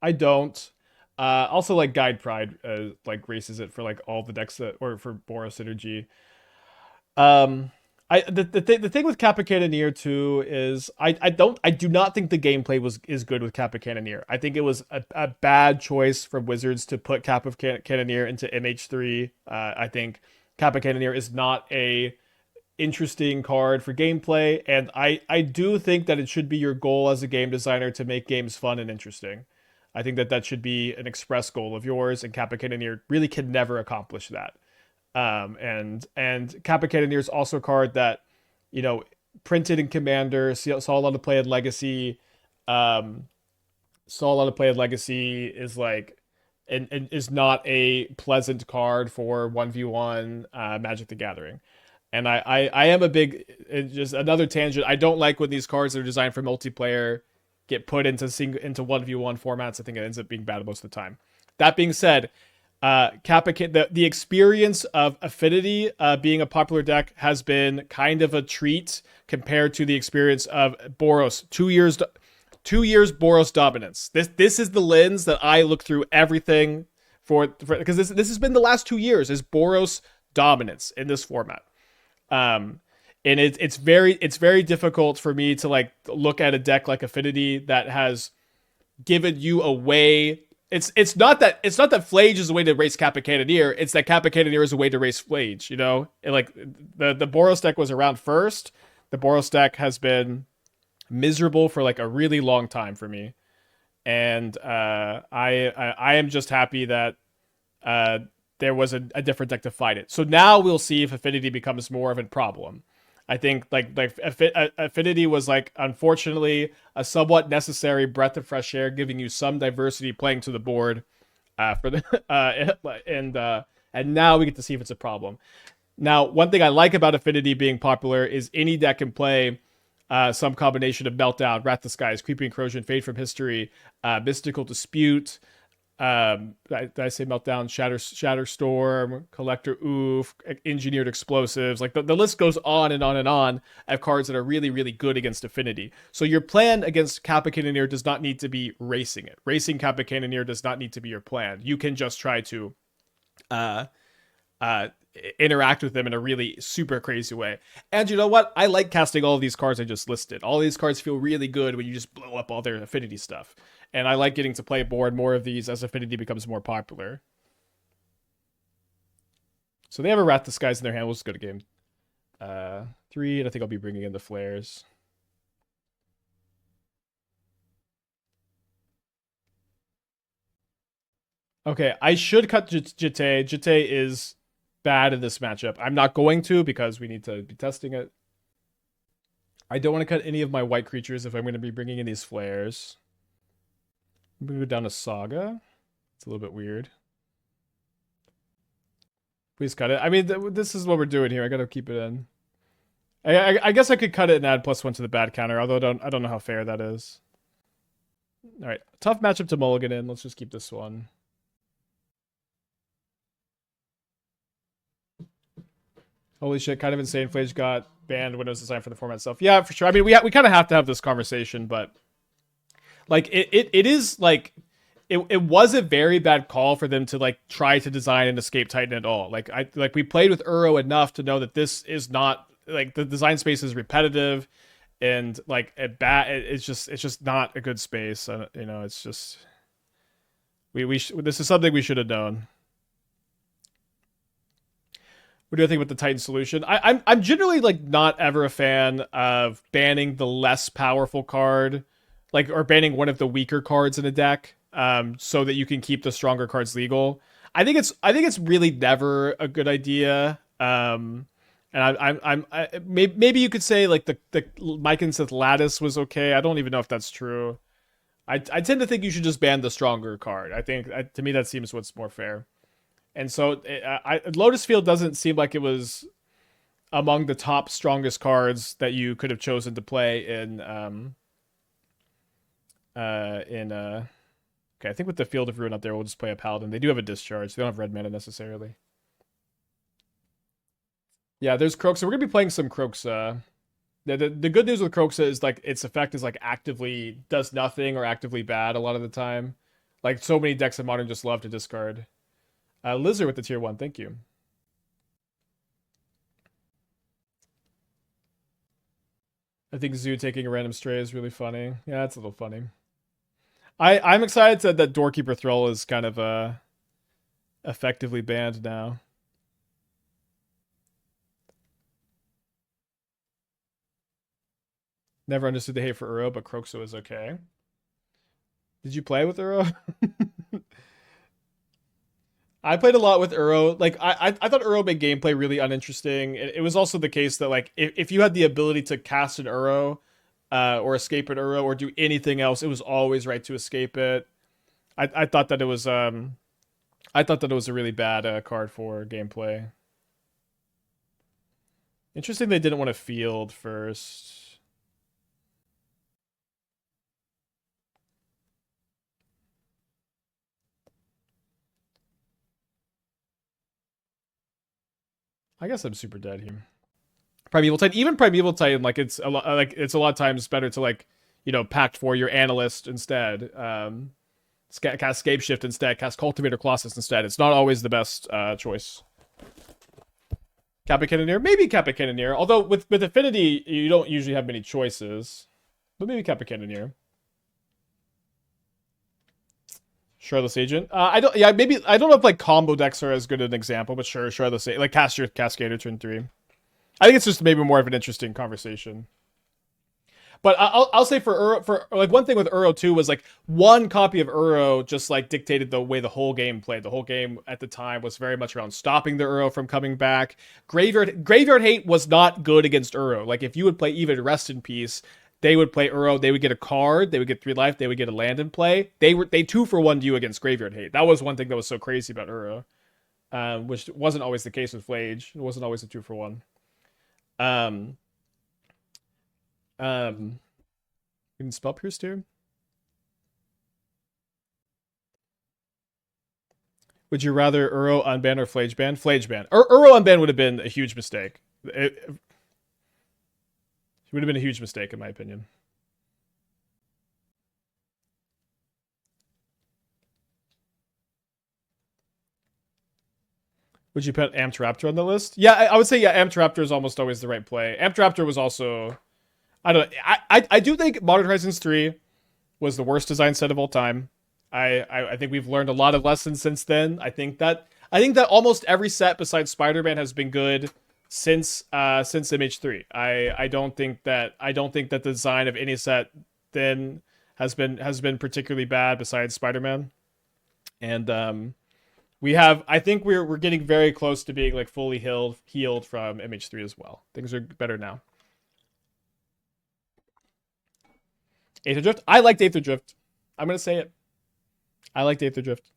I don't. Also, like Guide Pride, like races it for like all the decks that, or for Boros Synergy. The thing with Kappa Cannoneer too is I do not think the gameplay is good with Kappa Cannoneer. I think it was a bad choice from Wizards to put Kappa Cannoneer into MH3. I think Kappa Cannoneer is not a interesting card for gameplay, and I do think that it should be your goal as a game designer to make games fun and interesting. I think that should be an express goal of yours, and Kappa Cannoneer really can never accomplish that. And Kappa Cannoneer is also a card that, printed in Commander, saw a lot of play in Legacy, is like, and is not a pleasant card for 1v1 Magic the Gathering. And I am a big, just another tangent, I don't like when these cards that are designed for multiplayer get put into 1v1 formats. I think it ends up being bad most of the time. That being said, the experience of Affinity being a popular deck has been kind of a treat compared to the experience of Boros. 2 years Boros dominance. This is the lens that I look through everything for because this has been the last 2 years is Boros dominance in this format. And it's very difficult for me to like look at a deck like Affinity that has given you a way. It's not that Flage is a way to race Kappa Cannoneer. It's that Kappa Cannoneer is a way to race Flage. And like the Boros deck was around first. The Boros deck has been miserable for like a really long time for me, and I am just happy that there was a different deck to fight it. So now we'll see if Affinity becomes more of a problem. I think like Affinity was like, unfortunately, a somewhat necessary breath of fresh air, giving you some diversity playing to the board and now we get to see if it's a problem. Now, one thing I like about Affinity being popular is any deck can play some combination of Meltdown, Wrath the Skies, Creeping Corrosion, Fade from History, Mystical Dispute, did I say Meltdown, Shatterstorm, Collector Oof, Engineered Explosives. Like the list goes on and on and on of cards that are really, really good against Affinity. So your plan against Kappa Cannoneer does not need to be racing it. Racing Kappa Cannoneer does not need to be your plan. You can just try to interact with them in a really super crazy way. And you know what? I like casting all of these cards I just listed. All these cards feel really good when you just blow up all their Affinity stuff. And I like getting to play more of these as Affinity becomes more popular. So they have a Wrath the Skies in their hand. We'll just go to game 3, and I think I'll be bringing in the flares. Okay, I should cut Jitte. Jitte is bad in this matchup. I'm not going to because we need to be testing it. I don't want to cut any of my white creatures if I'm going to be bringing in these flares. I'm going to go down to Saga. It's a little bit weird. Please cut it. I mean, this is what we're doing here. I got to keep it in. I guess I could cut it and add +1 to the bad counter, although I don't know how fair that is. All right, tough matchup to mulligan in. Let's just keep this one. Holy shit, kind of insane. Flage got banned when it was designed for the format itself. Yeah, for sure. I mean, we kind of have to have this conversation, but like it is like it was a very bad call for them to like try to design an escape titan at all. Like we played with Uro enough to know that this is not like the design space is repetitive and like it's just not a good space. You know, it's just this is something we should have known. What do I think about the Titan solution? I'm generally like not ever a fan of banning the less powerful card, like or banning one of the weaker cards in a deck, so that you can keep the stronger cards legal. I think it's really never a good idea. And maybe you could say like the Mycon's Lattice was okay. I don't even know if that's true. I tend to think you should just ban the stronger card. I think to me that seems what's more fair. And so Lotus Field doesn't seem like it was among the top strongest cards that you could have chosen to play in okay, I think with the Field of Ruin up there, we'll just play a Paladin. They do have a discharge. They don't have red mana necessarily. Yeah, there's Kroxa. We're gonna be playing some Kroxa. The good news with Kroxa is like its effect is like actively does nothing or actively bad a lot of the time. Like so many decks in Modern just love to discard. Lizard with the tier 1, thank you. I think Zoo taking a random stray is really funny. Yeah, it's a little funny. I'm excited that Doorkeeper Thrall is kind of effectively banned now. Never understood the hate for Uro, but Kroxa is okay. Did you play with Uro? I played a lot with Uro. Like I thought Uro made gameplay really uninteresting. It was also the case that like if you had the ability to cast an Uro, or escape an Uro, or do anything else, it was always right to escape it. I thought that it was a really bad card for gameplay. Interesting they didn't want to field first. I guess I'm super dead here. Primeval Titan, even Primeval Titan, like it's a lot of times better to like, you know, pact for your analyst instead. Cast Scape Shift instead, cast Cultivator Colossus instead. It's not always the best choice. Kappa Cannoneer, maybe Kappa Cannoneer. Although with Affinity, you don't usually have many choices. But maybe Kappa Cannoneer. Shardless Agent. I don't know if like combo decks are as good an example, but sure, Shardless Agent. Like cast your Cascader turn 3. I think it's just maybe more of an interesting conversation. But I'll say for like one thing with Uro too was like one copy of Uro just like dictated the way the whole game played. The whole game at the time was very much around stopping the Uro from coming back. Graveyard Hate was not good against Uro. Like if you would play even Rest in Peace, they would play Uro. They would get a card. They would get 3 life. They would get a land in play. They 2-for-1 you against Graveyard Hate. That was one thing that was so crazy about Uro, which wasn't always the case with Flage. It wasn't always a 2-for-1. You can spell Puresteel. Would you rather Uro unban or Flage ban? Flage ban. Uro unban would have been a huge mistake. It would have been a huge mistake, in my opinion. Would you put Amped Raptor on the list? Yeah, I would say yeah. Amped Raptor is almost always the right play. Amped Raptor was also, I don't know. I do think Modern Horizons 3 was the worst design set of all time. I think we've learned a lot of lessons since then. I think that almost every set besides Spider-Man has been good since MH3. I don't think that the design of any set then has been particularly bad besides Spider-Man. And I think we're getting very close to being like fully healed from MH3 as well. Things are better now. Aether Drift? I liked Aether Drift. I'm gonna say it. I liked Aether Drift.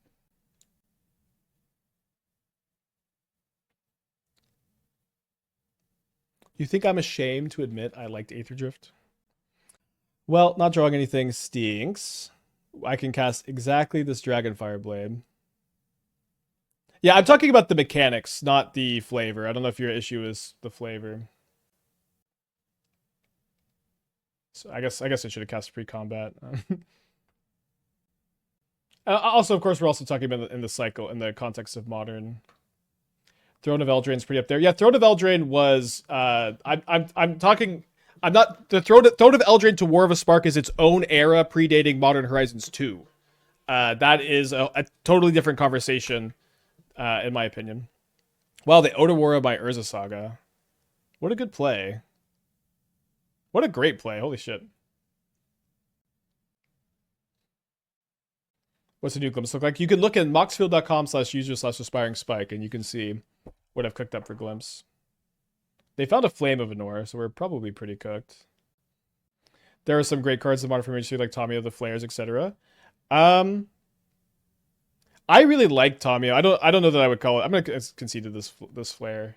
You think I'm ashamed to admit I liked Aether Drift? Well, not drawing anything stinks. I can cast exactly this Dragonfire Blade. Yeah, I'm talking about the mechanics, not the flavor. I don't know if your issue is the flavor. So I guess I should have cast pre-combat. Also, of course, we're also talking about in the cycle in the context of modern. Throne of Eldraine's pretty up there. Yeah, Throne of Eldraine was. I'm talking. I'm not the Throne of Eldraine to War of a Spark is its own era, predating Modern Horizons 2. That is a totally different conversation, in my opinion. Well, the Otawara by Urza Saga. What a good play. What a great play. Holy shit. What's the new glimpse look like? You can look at moxfield.com/user/aspiring spike and you can see what I've cooked up for glimpse. They found a Flame of Anor, so we're probably pretty cooked. There are some great cards in Modern Formation like Tamiyo, the Flares, etc. I really like Tamiyo. I don't know that I would call it. I'm gonna concede to this Flare.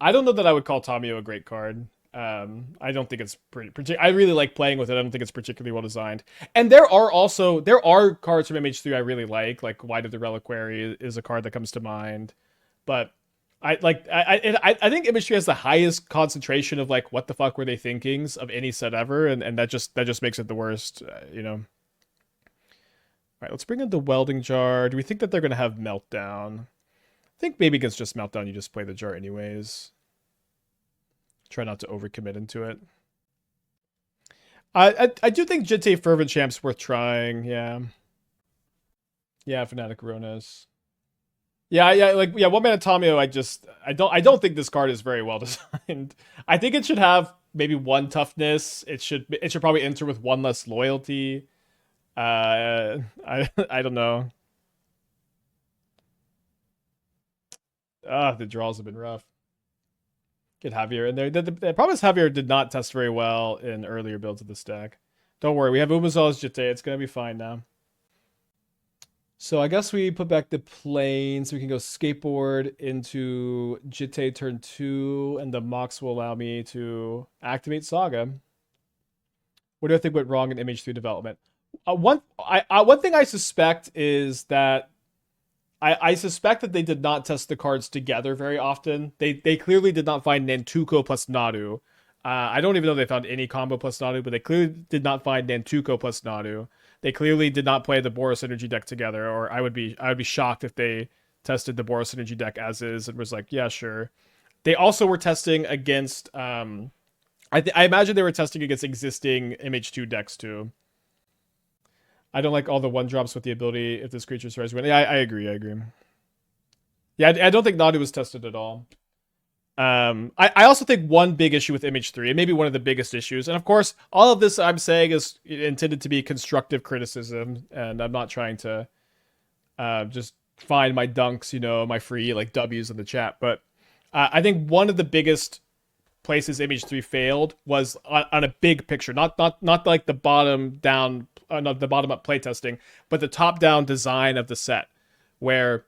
I don't know that I would call Tamiyo a great card. I don't think it's pretty. I really like playing with it. I don't think it's particularly well designed. And there are cards from MH3 I really like Wide of the Reliquary is a card that comes to mind. But I think MH3 has the highest concentration of what the fuck were they thinkings of any set ever, and that just makes it the worst, you know. All right, let's bring in the Welding Jar. Do we think that they're gonna have Meltdown? I think maybe against just Meltdown, you just play the jar anyways. Try not to overcommit into it. I do think Jitte Fervent Champ's worth trying. Yeah. Yeah, Fnatic Ronas. Yeah, 1 mana Tamiyo. I don't think this card is very well designed. I think it should have maybe 1 toughness. It should probably enter with 1 less loyalty. I don't know. The draws have been rough. Get Javier in there. The problem is Javier did not test very well in earlier builds of the stack. Don't worry, we have Umezawa's Jitte. It's gonna be fine now. So I guess we put back the plane so we can go skateboard into Jitte turn 2, and the Mox will allow me to activate Saga. What do I think went wrong in MH3 development? One thing I suspect is that I suspect that they did not test the cards together very often. They clearly did not find Nantuko plus Nadu. I don't even know if they found any combo plus Nadu, but they clearly did not find Nantuko plus Nadu. They clearly did not play the Boros Energy deck together, or I would be shocked if they tested the Boros Energy deck as is and was like, yeah, sure. They also were testing against I imagine they were testing against existing MH2 decks too. I don't like all the 1-drops with the ability if this creature survives win. Yeah, I agree. Yeah, I don't think Nadu was tested at all. I also think one big issue with MH3, and maybe one of the biggest issues, and of course, all of this I'm saying is intended to be constructive criticism, and I'm not trying to just find my dunks, my free W's in the chat, but I think one of the biggest places MH3 failed was on a big picture, not like the bottom down, not the bottom up playtesting, but the top down design of the set, where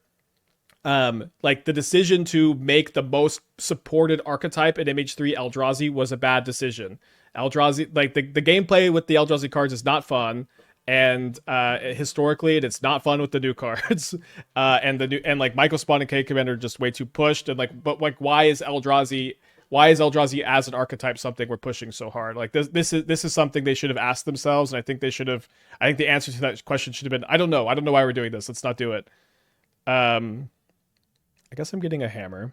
the decision to make the most supported archetype in MH3 Eldrazi was a bad decision. Eldrazi, the gameplay with the Eldrazi cards is not fun, and historically it's not fun with the new cards. And Michael Spawn and K Commander are just way too pushed, and why is Eldrazi as an archetype something we're pushing so hard? This is something they should have asked themselves, and I think the answer to that question should have been, I don't know why we're doing this. Let's not do it. I guess I'm getting a hammer.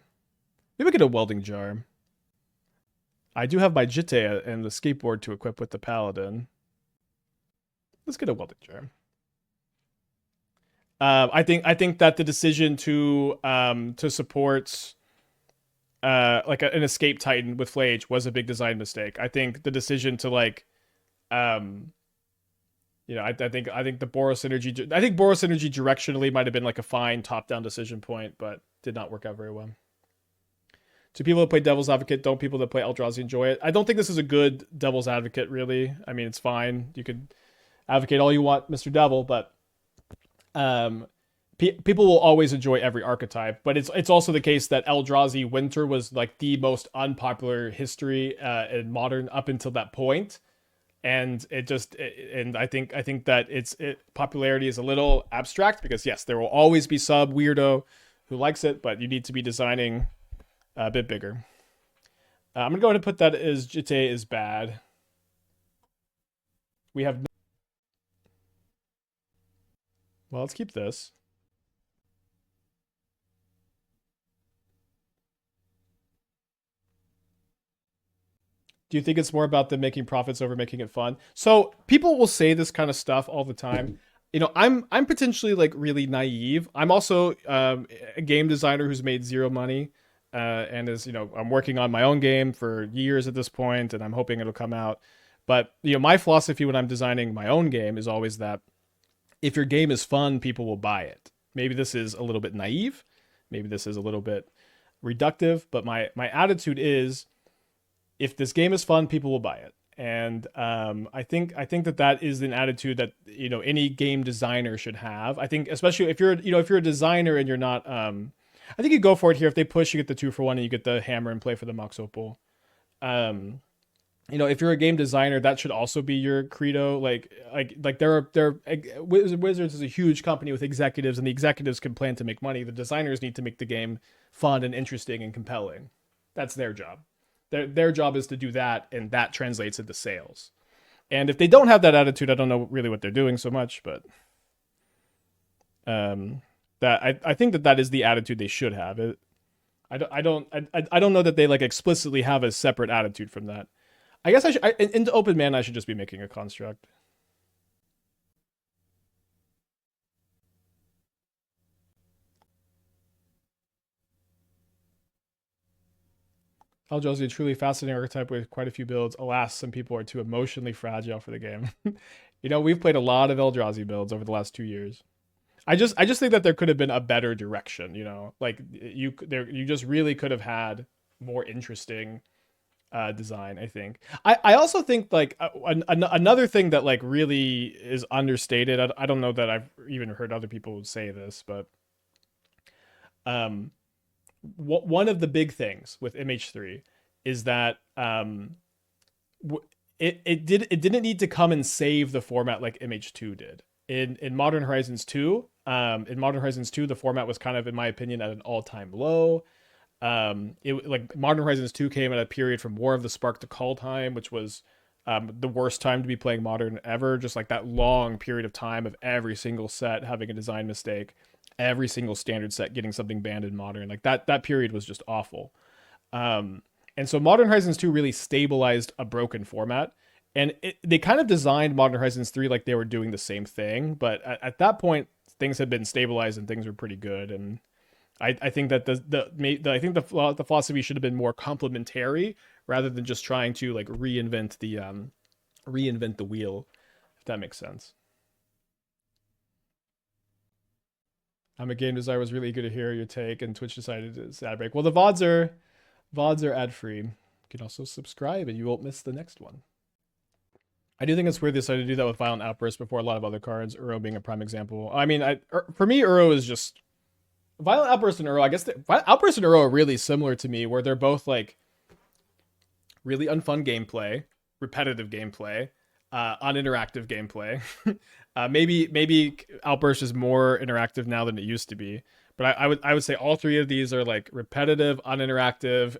Maybe we get a Welding Jar. I do have my Jitte and the skateboard to equip with the Paladin. Let's get a Welding Jar. I think that the decision to support an Escape Titan with Flage was a big design mistake. I think the decision to I think the Boros Energy. I think Boros Energy directionally might have been a fine top-down decision point, but did not work out very well. Do people that play Devil's Advocate, don't people that play Eldrazi enjoy it? I don't think this is a good Devil's Advocate, really. I mean, it's fine. You could advocate all you want, Mr. Devil, but people will always enjoy every archetype. But it's also the case that Eldrazi Winter was the most unpopular history in Modern up until that point. and I think that popularity is a little abstract because yes, there will always be sub weirdo who likes it, but you need to be designing a bit bigger. I'm gonna go ahead and put that as Jitte is bad. We have well, let's keep this. Do you think it's more about them making profits over making it fun? So people will say this kind of stuff all the time. You know, I'm potentially like really naive. I'm also a game designer who's made zero money, and is, you know, I'm working on my own game for years at this point, and I'm hoping it'll come out. But you know, my philosophy when I'm designing my own game is always that if your game is fun, people will buy it. Maybe this is a little bit naive, maybe this is a little bit reductive, but my attitude is if this game is fun, people will buy it. And I think that is an attitude that, you know, any game designer should have. I think especially if you're, you know, if you're a designer and you're not, I think you go for it here. If they push, you get the 2-for-1 and you get the hammer and play for the Mox Opal. You know, if you're a game designer, that should also be your credo. Like Wizards is a huge company with executives, and the executives can plan to make money. The designers need to make the game fun and interesting and compelling. That's their job. Their job is to do that, and that translates into sales. And if they don't have that attitude, I don't know really what they're doing so much, but that I think that is the attitude they should have. I don't know that they like explicitly have a separate attitude from that. I guess into open mana I should just be making a construct. Eldrazi is a truly fascinating archetype with quite a few builds. Alas, some people are too emotionally fragile for the game. You know, we've played a lot of Eldrazi builds over the last 2 years. I just think that there could have been a better direction, you know? Like you just really could have had more interesting design, I think. I also think like another thing that like really is understated. I don't know that I've even heard other people say this, but one of the big things with MH3 is that it didn't need to come and save the format like MH2 did. In Modern Horizons 2, the format was kind of, in my opinion, at an all-time low. Like Modern Horizons 2 came at a period from War of the Spark to Kaldheim, which was the worst time to be playing Modern ever. Just like that long period of time of every single set having a design mistake, every single standard set getting something banned in Modern. Like that period was just awful. And so Modern Horizons 2 really stabilized a broken format. And they kind of designed Modern Horizons 3 like they were doing the same thing. But at that point, things had been stabilized and things were pretty good. And I think that the philosophy should have been more complementary rather than just trying to like reinvent the wheel, if that makes sense. I'm a game designer, was really eager to hear your take, and Twitch decided to ad break. Well, the VODs are ad free. You can also subscribe and you won't miss the next one. I do think it's weird they decided to do that with Violent Outburst before a lot of other cards, Uro being a prime example. I mean, for me, Uro is just Violent Outburst and Uro. I guess Outburst and Uro are really similar to me, where they're both like really unfun gameplay, repetitive gameplay, uninteractive gameplay. Maybe Outburst is more interactive now than it used to be, but I would say all three of these are like repetitive, uninteractive.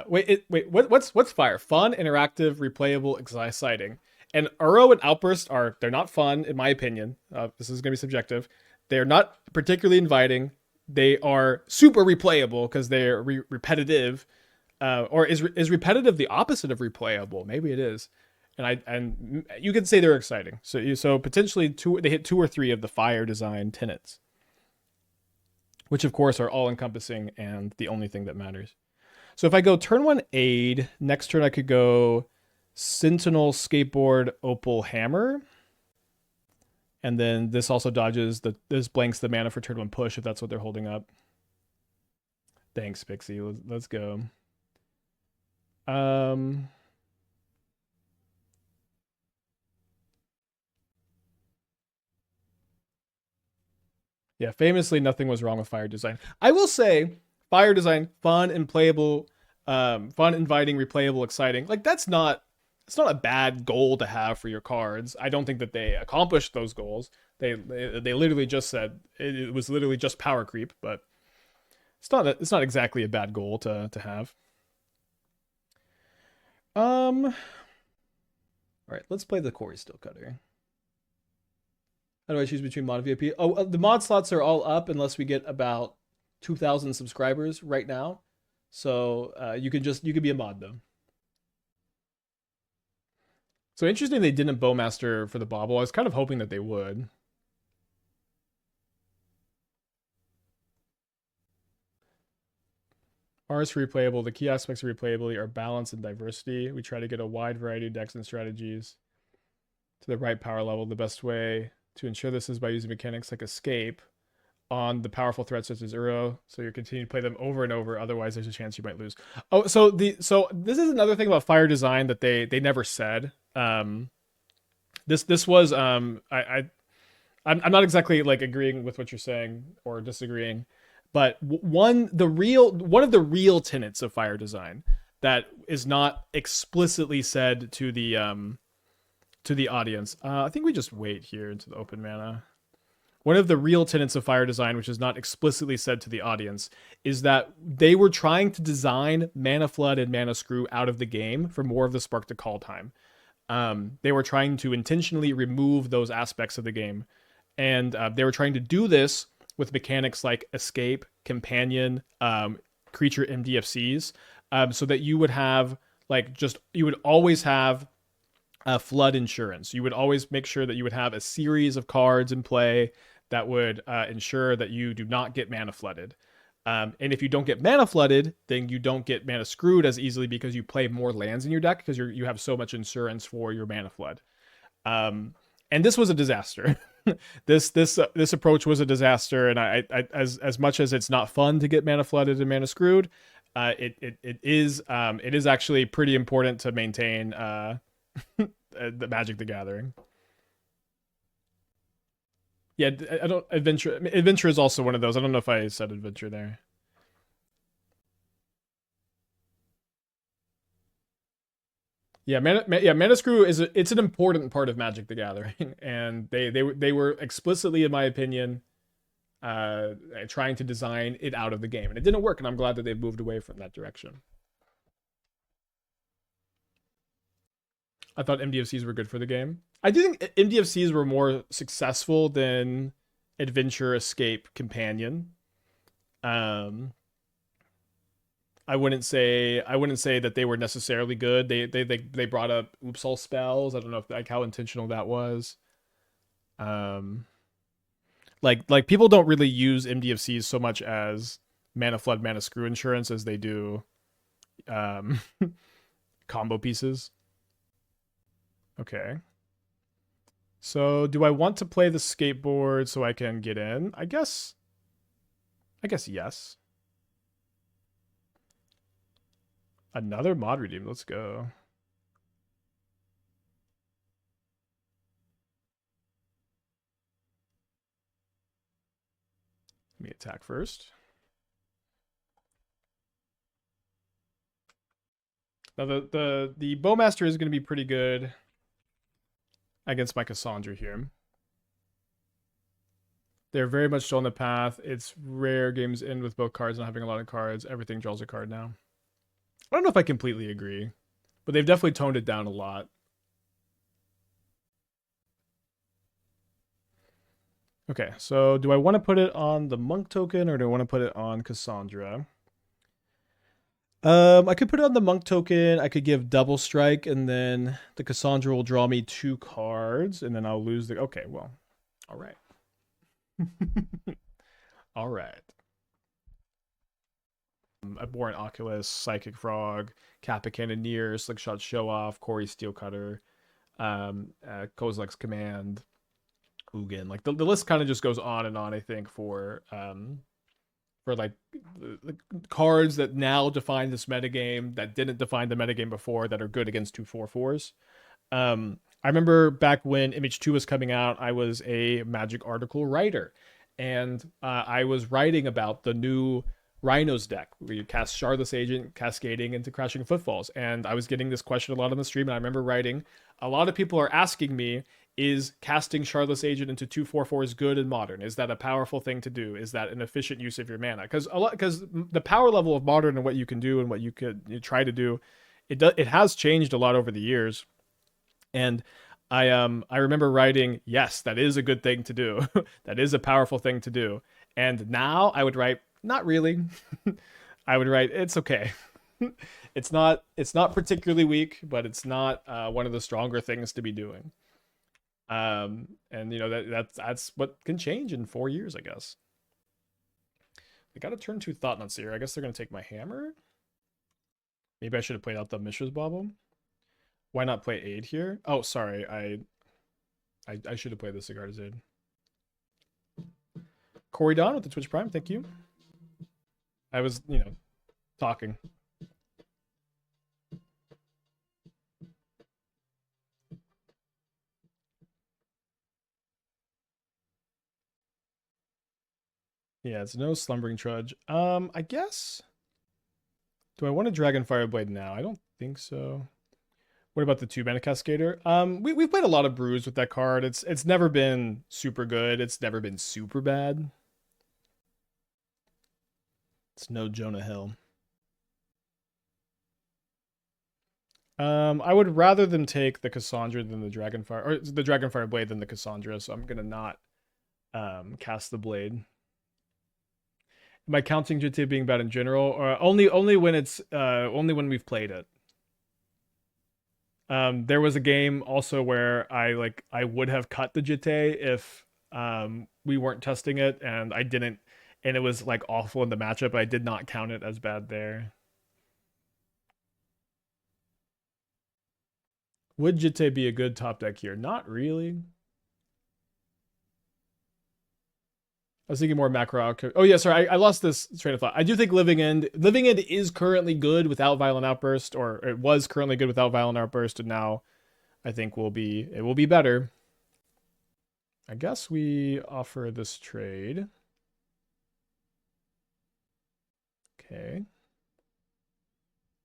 What's fire? Fun, interactive, replayable, exciting. And Uro and Outburst they're not fun in my opinion. This is gonna be subjective. They're not particularly inviting. They are super replayable because they're repetitive. Or is repetitive the opposite of replayable? Maybe it is. And you could say they're exciting. So potentially they hit 2 or 3 of the fire design tenets, which of course are all encompassing and the only thing that matters. So if I go turn 1 aid, next turn I could go Sentinel, Skateboard, Opal, Hammer. And then this also dodges this blanks the mana for turn 1 push if that's what they're holding up. Thanks, Pixie. Let's go. Yeah, famously, nothing was wrong with fire design. I will say, fire design, fun and playable, fun, inviting, replayable, exciting. Like that's not it's not a bad goal to have for your cards. I don't think that they accomplished those goals. They literally just said it was literally just power creep, but it's not exactly a bad goal to have. All right, let's play the Cori-Steel Cutter. How do I choose between mod and VIP? Oh, the mod slots are all up unless we get about 2,000 subscribers right now. So you can be a mod though. So interesting they didn't Bowmaster for the Bauble. I was kind of hoping that they would. Ours for replayable. The key aspects of replayability are balance and diversity. We try to get a wide variety of decks and strategies to the right power level. The best way to ensure this is by using mechanics like escape on the powerful threats such as Uro, so you continue to play them over and over. Otherwise, there's a chance you might lose. Oh, so this is another thing about fire design that they never said. This was I'm not exactly like agreeing with what you're saying or disagreeing, but one of the real tenets of fire design that is not explicitly said to the audience. I think we just wait here into the open mana. One of the real tenets of fire design, which is not explicitly said to the audience, is that they were trying to design Mana Flood and Mana Screw out of the game for more of the Spark to Call time. They were trying to intentionally remove those aspects of the game. And they were trying to do this with mechanics like Escape, Companion, Creature MDFCs, so that you would have, you would always have flood insurance. You would always make sure that you would have a series of cards in play that would ensure that you do not get mana flooded. And if you don't get mana flooded, then you don't get mana screwed as easily because you play more lands in your deck because you have so much insurance for your mana flood. And this was a disaster. This approach was a disaster, and I as much as it's not fun to get mana flooded and mana screwed, it is actually pretty important to maintain the Magic the Gathering. Yeah, I don't adventure. Adventure is also one of those. I don't know if I said adventure there. Yeah, Mana Screw it's an important part of Magic the Gathering, and they were explicitly, in my opinion, trying to design it out of the game, and it didn't work. And I'm glad that they've moved away from that direction. I thought MDFCs were good for the game. I do think MDFCs were more successful than Adventure, Escape, Companion. Um, I wouldn't say that they were necessarily good. They brought up Oops all spells. I don't know if how intentional that was. Um, like people don't really use MDFCs so much as Mana Flood, Mana Screw insurance as they do um, combo pieces. Okay. So do I want to play the skateboard so I can get in? I guess yes. Another mod redeem. Let's go. Let me attack first. Now the Bowmaster is going to be pretty good against my Kassandra here. They're very much still on the path. It's rare games end with both cards not having a lot of cards. Everything draws a card now. I don't know if I completely agree, but they've definitely toned it down a lot. Okay, so do I want to put it on the Monk token or do I want to put it on Kassandra? I could put it on the Monk token. I could give Double Strike, and then the Kassandra will draw me 2 cards, and then I'll lose the... Okay, well, all right. All right. Abhorrent Oculus, Psychic Frog, Kappa Cannoneer, Slickshot Show Off, Cori-Steel Cutter, Kozilek's Command, Ugin. Like the list kind of just goes on and on, I think, for like the cards that now define this metagame that didn't define the metagame before that are good against 2/4/4s. I remember back when Image 2 was coming out, I was a Magic article writer, and I was writing about the new Rhino's deck, where you cast Shardless Agent cascading into Crashing Footfalls. And I was getting this question a lot on the stream, and I remember writing, a lot of people are asking me, is casting Shardless Agent into 2/4/4s good in Modern? Is that a powerful thing to do? Is that an efficient use of your mana? Because the power level of Modern and what you can do and what you try to do, it has changed a lot over the years. And I remember writing, yes, that is a good thing to do. That is a powerful thing to do. And now I would write, not really. I would write, it's okay. It's not particularly weak, but it's not one of the stronger things to be doing. And you know that's what can change in 4 years, I guess. They got to turn 2 Thought-Knots here. I guess they're gonna take my hammer. Maybe I should have played out the Mishra's Bauble. Why not play Aid here? Oh, sorry, I should have played the Sigarda's Aid. Corey Don with the Twitch Prime, thank you. I was, talking. Yeah, it's no Slumbering Trudge. I guess. Do I want a Dragonfire Blade now? I don't think so. What about the 2-mana Cascader? We've played a lot of brews with that card. It's never been super good. It's never been super bad. It's no Jonah Hill. I would rather them take the Kassandra than the Dragonfire, or the Dragonfire Blade than the Kassandra, so I'm gonna not cast the Blade. Am I counting Jitte being bad in general, or only when it's only when we've played it? There was a game also where I would have cut the Jitte if we weren't testing it, and I didn't, and it was like awful in the matchup, but I did not count it as bad there. Would Jitte be a good top deck here? Not really. I was thinking more macro outcome. Oh yeah, sorry, I lost this train of thought. I do think Living End is currently good without Violent Outburst, or it was currently good without Violent Outburst, and now I think it will be better. I guess we offer this trade. Okay.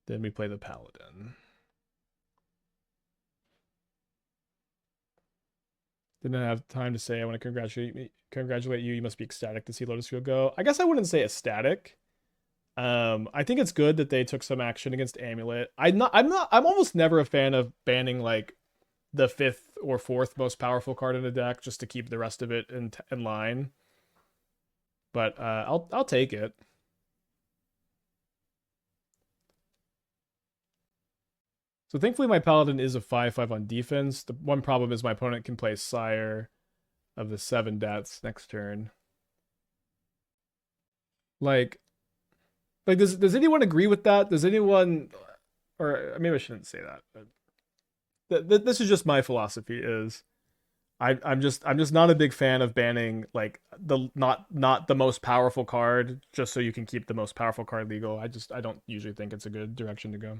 Then we play the Paladin. Didn't have time to say I want to congratulate you. You must be ecstatic to see Lotus Field go. I guess I wouldn't say ecstatic. I think it's good that they took some action against Amulet. I'm almost never a fan of banning like the 5th or 4th most powerful card in a deck just to keep the rest of it in line. But I'll take it. So thankfully my Paladin is a 5/5 on defense. The one problem is my opponent can play Sire of the 7 deaths next turn. Like does anyone agree with that? Does anyone, or maybe I shouldn't say that, but this is just my philosophy is I'm just not a big fan of banning like the not the most powerful card just so you can keep the most powerful card legal. I don't usually think it's a good direction to go.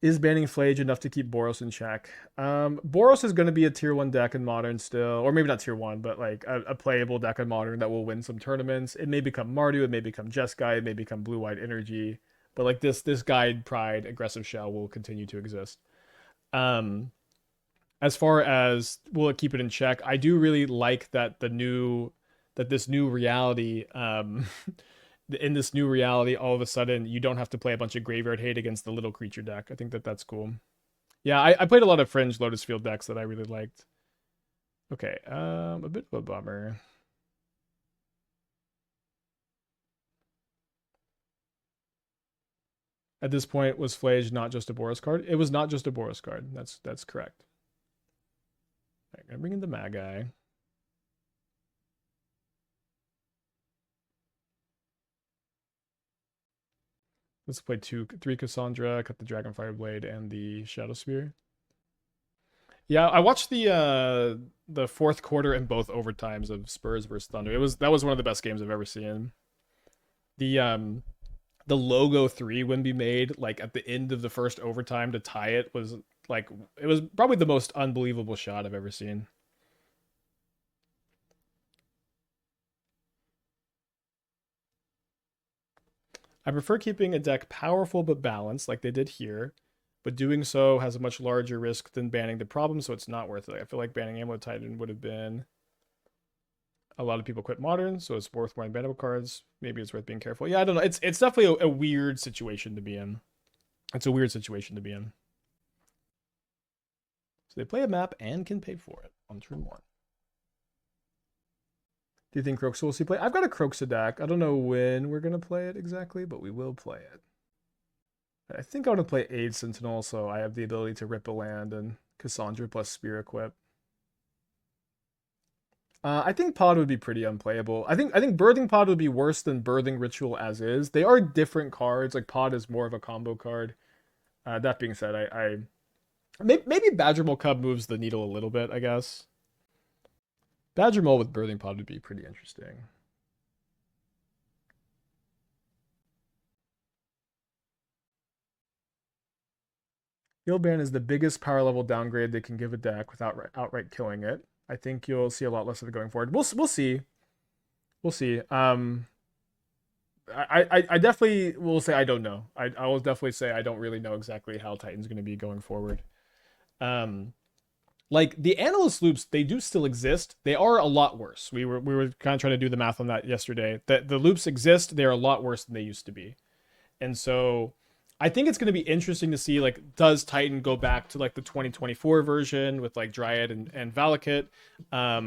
Is banning Flage enough to keep Boros in check? Boros is going to be a tier 1 deck in Modern still, or maybe not tier 1, but like a playable deck in Modern that will win some tournaments. It may become Mardu, it may become Jeskai, it may become Blue-White Energy, but like this Guide, Pride, Aggressive Shell will continue to exist. As far as will it keep it in check, I do really like that this new reality in this new reality, all of a sudden, you don't have to play a bunch of Graveyard Hate against the little creature deck. I think that's cool. Yeah, I played a lot of Fringe Lotus Field decks that I really liked. Okay, a bit of a bummer. At this point, was Flage not just a Boros card? It was not just a Boros card. That's correct. All right, I'm gonna bring in the Magi. Let's play 3 Kassandra, cut the Dragonfire Blade and the Shadowspear. Yeah, I watched the 4th quarter and both overtimes of Spurs versus Thunder. That was one of the best games I've ever seen. The logo 3 when be made like at the end of the first overtime to tie it was like it was probably the most unbelievable shot I've ever seen. I prefer keeping a deck powerful but balanced, like they did here, but doing so has a much larger risk than banning the problem, so it's not worth it. I feel like banning Amulet Titan would have been... A lot of people quit Modern, so it's worth more than bannable cards. Maybe it's worth being careful. Yeah, I don't know. It's definitely a weird situation to be in. It's a weird situation to be in. So they play a map and can pay for it on turn 1. Do you think Croxa will see play? I've got a Croxa deck. I don't know when we're going to play it exactly, but we will play it. I think I want to play Aid Sentinel, so I have the ability to rip a land and Kassandra plus Spear equip. I think Pod would be pretty unplayable. I think Birthing Pod would be worse than Birthing Ritual as is. They are different cards. Like Pod is more of a combo card. That being said, I maybe Badgermole Cub moves the needle a little bit, I guess. Badgermole with Birthing Pod would be pretty interesting. Guildban is the biggest power level downgrade they can give a deck without outright killing it. I think you'll see a lot less of it going forward. We'll see. We'll see. I definitely will say I don't know. I will definitely say I don't really know exactly how Titan's going to be going forward. Like the analyst loops, they do still exist. They are a lot worse. We were kind of trying to do the math on that yesterday. That the loops exist. They're a lot worse than they used to be, and so I think it's going to be interesting to see, like, does Titan go back to like the 2024 version with like Dryad and Valakut? I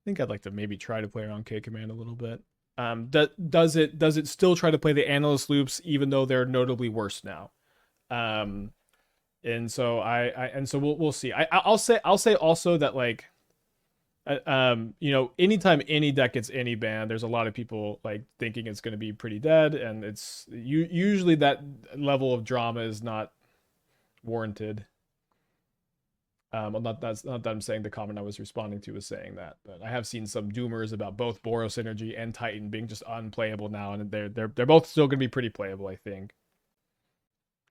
think I'd like to maybe try to play around K Command a little bit. Does it still try to play the analyst loops even though they're notably worse now? And so we'll see. I'll say also that, like, you know, anytime any deck gets any ban, there's a lot of people like thinking it's going to be pretty dead, and it's usually that level of drama is not warranted. That's not that I'm saying the comment I was responding to was saying that, but I have seen some doomers about both Boros Energy and Titan being just unplayable now, and they're both still going to be pretty playable, I think.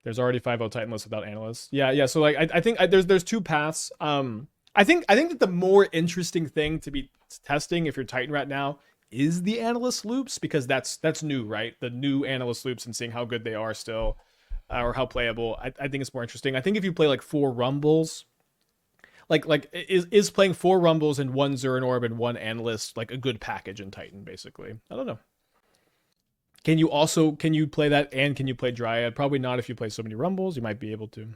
There's already 5-0 Titan lists without analysts. Yeah. So like I think there's two paths. I think that the more interesting thing to be testing if you're Titan right now is the analyst loops, because that's new, right? The new analyst loops and seeing how good they are still, or how playable. I think it's more interesting. I think if you play like 4 Rumbles, like is playing 4 Rumbles and 1 Zurin Orb and 1 analyst like a good package in Titan, basically? I don't know. Can you play that, and can you play Dryad? Probably not if you play so many Rumbles. You might be able to.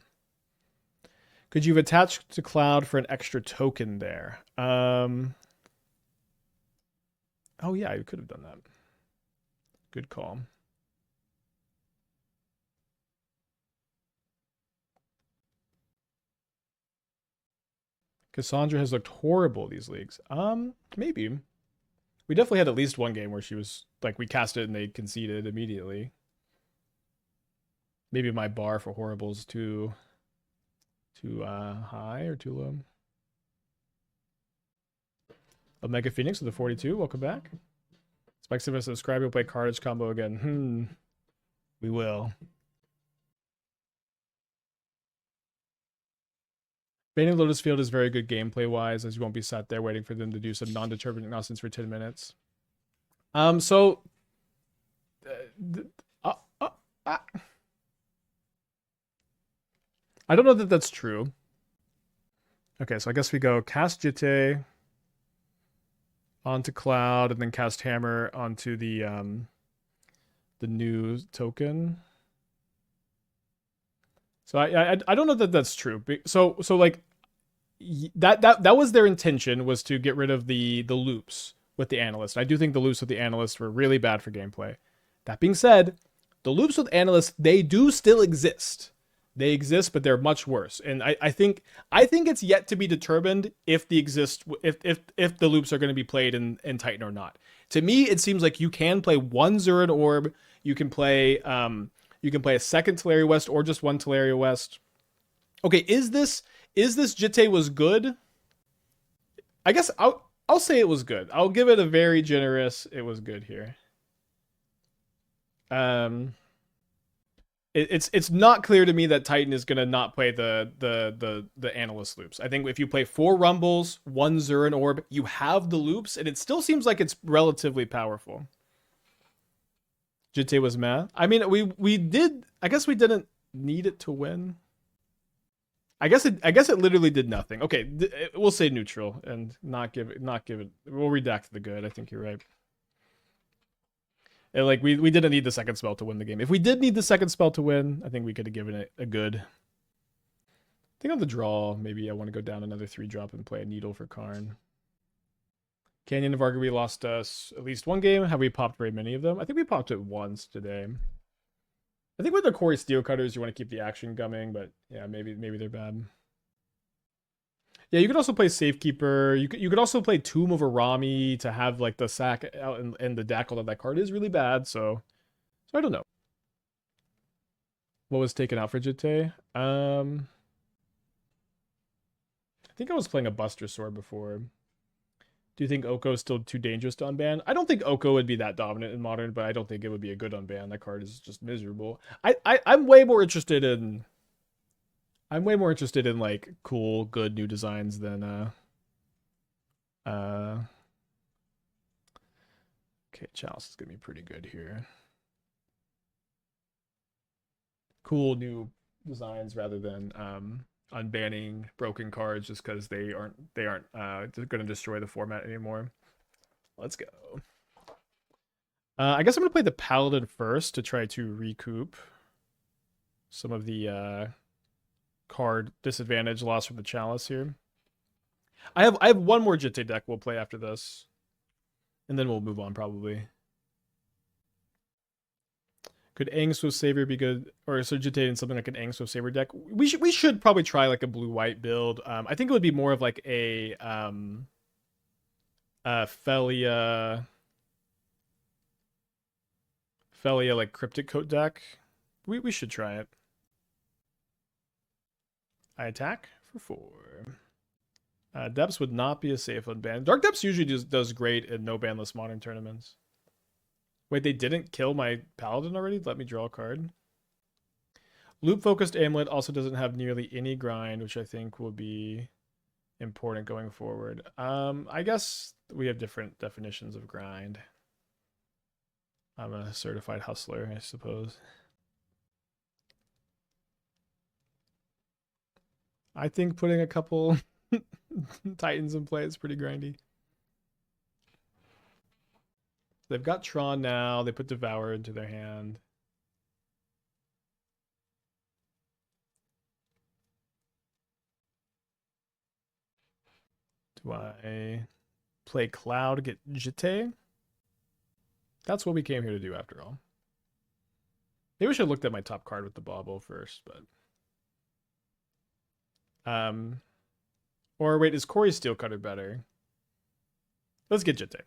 Could you have attached to Cloud for an extra token there? Oh yeah, you could have done that. Good call. Kassandra has looked horrible these leagues. Maybe. We definitely had at least one game where she was like, we cast it and they conceded immediately. Maybe my bar for horrible is too high or too low. Omega Phoenix with the 42. Welcome back. Spikes, if I subscribe, we'll play Carnage combo again. We will. Banning Lotus Field is very good gameplay wise, as you won't be sat there waiting for them to do some non-determinate nonsense for 10 minutes. I don't know that that's true. Okay, so I guess we go cast Jitte onto Cloud, and then cast Hammer onto the new token. So I don't know that that's true. So like that was their intention, was to get rid of the loops with the analyst. I do think the loops with the analyst were really bad for gameplay. That being said, the loops with analysts, they do still exist. They exist, but they're much worse. And I think it's yet to be determined if the loops are going to be played in Titan or not. To me, it seems like you can play 1 Zurin Orb. You can play a second Teleria West or just 1 Teleria West. Okay, is this Jitte was good? I guess I'll say it was good. I'll give it a very generous, it was good here. it's not clear to me that Titan is gonna not play the analyst loops. I think if you play 4 Rumbles, 1 Zurin Orb, you have the loops, and it still seems like it's relatively powerful. Jitte was mad. I mean, we did. I guess we didn't need it to win. I guess it literally did nothing. Okay, we'll say neutral and not give it. We'll redact the good. I think you're right. And like we didn't need the second spell to win the game. If we did need the second spell to win, I think we could have given it a good. I think on the draw, maybe I want to go down another 3-drop and play a needle for Karn. Canyon of Arguably lost us at least one game. Have we popped very many of them? I think we popped it once today. I think with the Cori-Steel Cutters, you want to keep the action coming, but yeah, maybe they're bad. Yeah, you could also play Safekeeper. You could also play Tomb of Arami to have like the sack out and the deck, although that card is really bad, so I don't know. What was taken out for Jitte? I think I was playing a Buster Sword before. Do you think Oko is still too dangerous to unban? I don't think Oko would be that dominant in Modern, but I don't think it would be a good unban. That card is just miserable. I'm way more interested in like cool, good new designs than okay, Chalice is gonna be pretty good here. Cool new designs rather than unbanning broken cards just because they aren't going to destroy the format anymore. Let's go. I guess I'm going to play the Paladin first to try to recoup some of the card disadvantage lost from the Chalice here. I have one more Jitte deck we'll play after this, and then we'll move on probably. Could Angswift Savior be good, or Jitte in something like an Angswift Savior deck? We should probably try like a blue-white build. I think it would be more of like a Felia like Cryptic Coat deck. We should try it. I attack for 4. Depths would not be a safe unban. Dark Depths usually does great in no banless Modern tournaments. Wait, they didn't kill my Paladin already? Let me draw a card. Loop-focused Amulet also doesn't have nearly any grind, which I think will be important going forward. I guess we have different definitions of grind. I'm a certified hustler, I suppose. I think putting a couple Titans in play is pretty grindy. They've got Tron now. They put Devour into their hand. Do I play Cloud, get Jitte? That's what we came here to do after all. Maybe we should have looked at my top card with the Bauble first, but... Or wait, is Cori-Steel Cutter better? Let's get Jitte.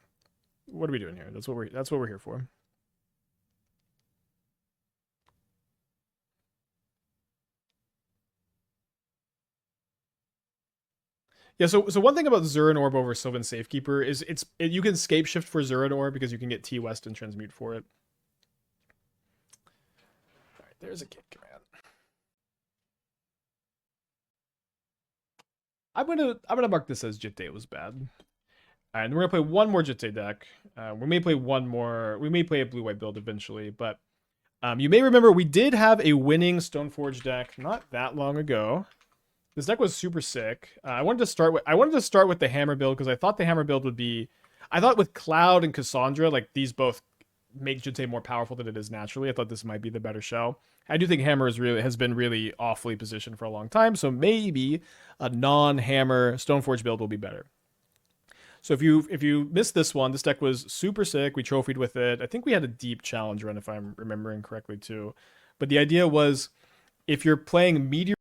What are we doing here? That's what we're here for. Yeah, so one thing about Zurin Orb over Sylvan Safekeeper is you can scape shift for Zurin Orb because you can get T West and transmute for it. All right, there's a kid command. I'm gonna mark this as Jitte was bad. And we're gonna play one more Jitte deck. We may play one more. We may play a blue-white build eventually, but you may remember we did have a winning Stoneforge deck not that long ago. This deck was super sick. I wanted to start with the Hammer build because I thought the Hammer build would be. I thought with Cloud and Kassandra, like these both make Jitte more powerful than it is naturally. I thought this might be the better shell. I do think Hammer has been really awfully positioned for a long time, so maybe a non-Hammer Stoneforge build will be better. So if you missed this one, this deck was super sick. We trophied with it. I think we had a deep challenge run if I'm remembering correctly too. But the idea was if you're playing Meteor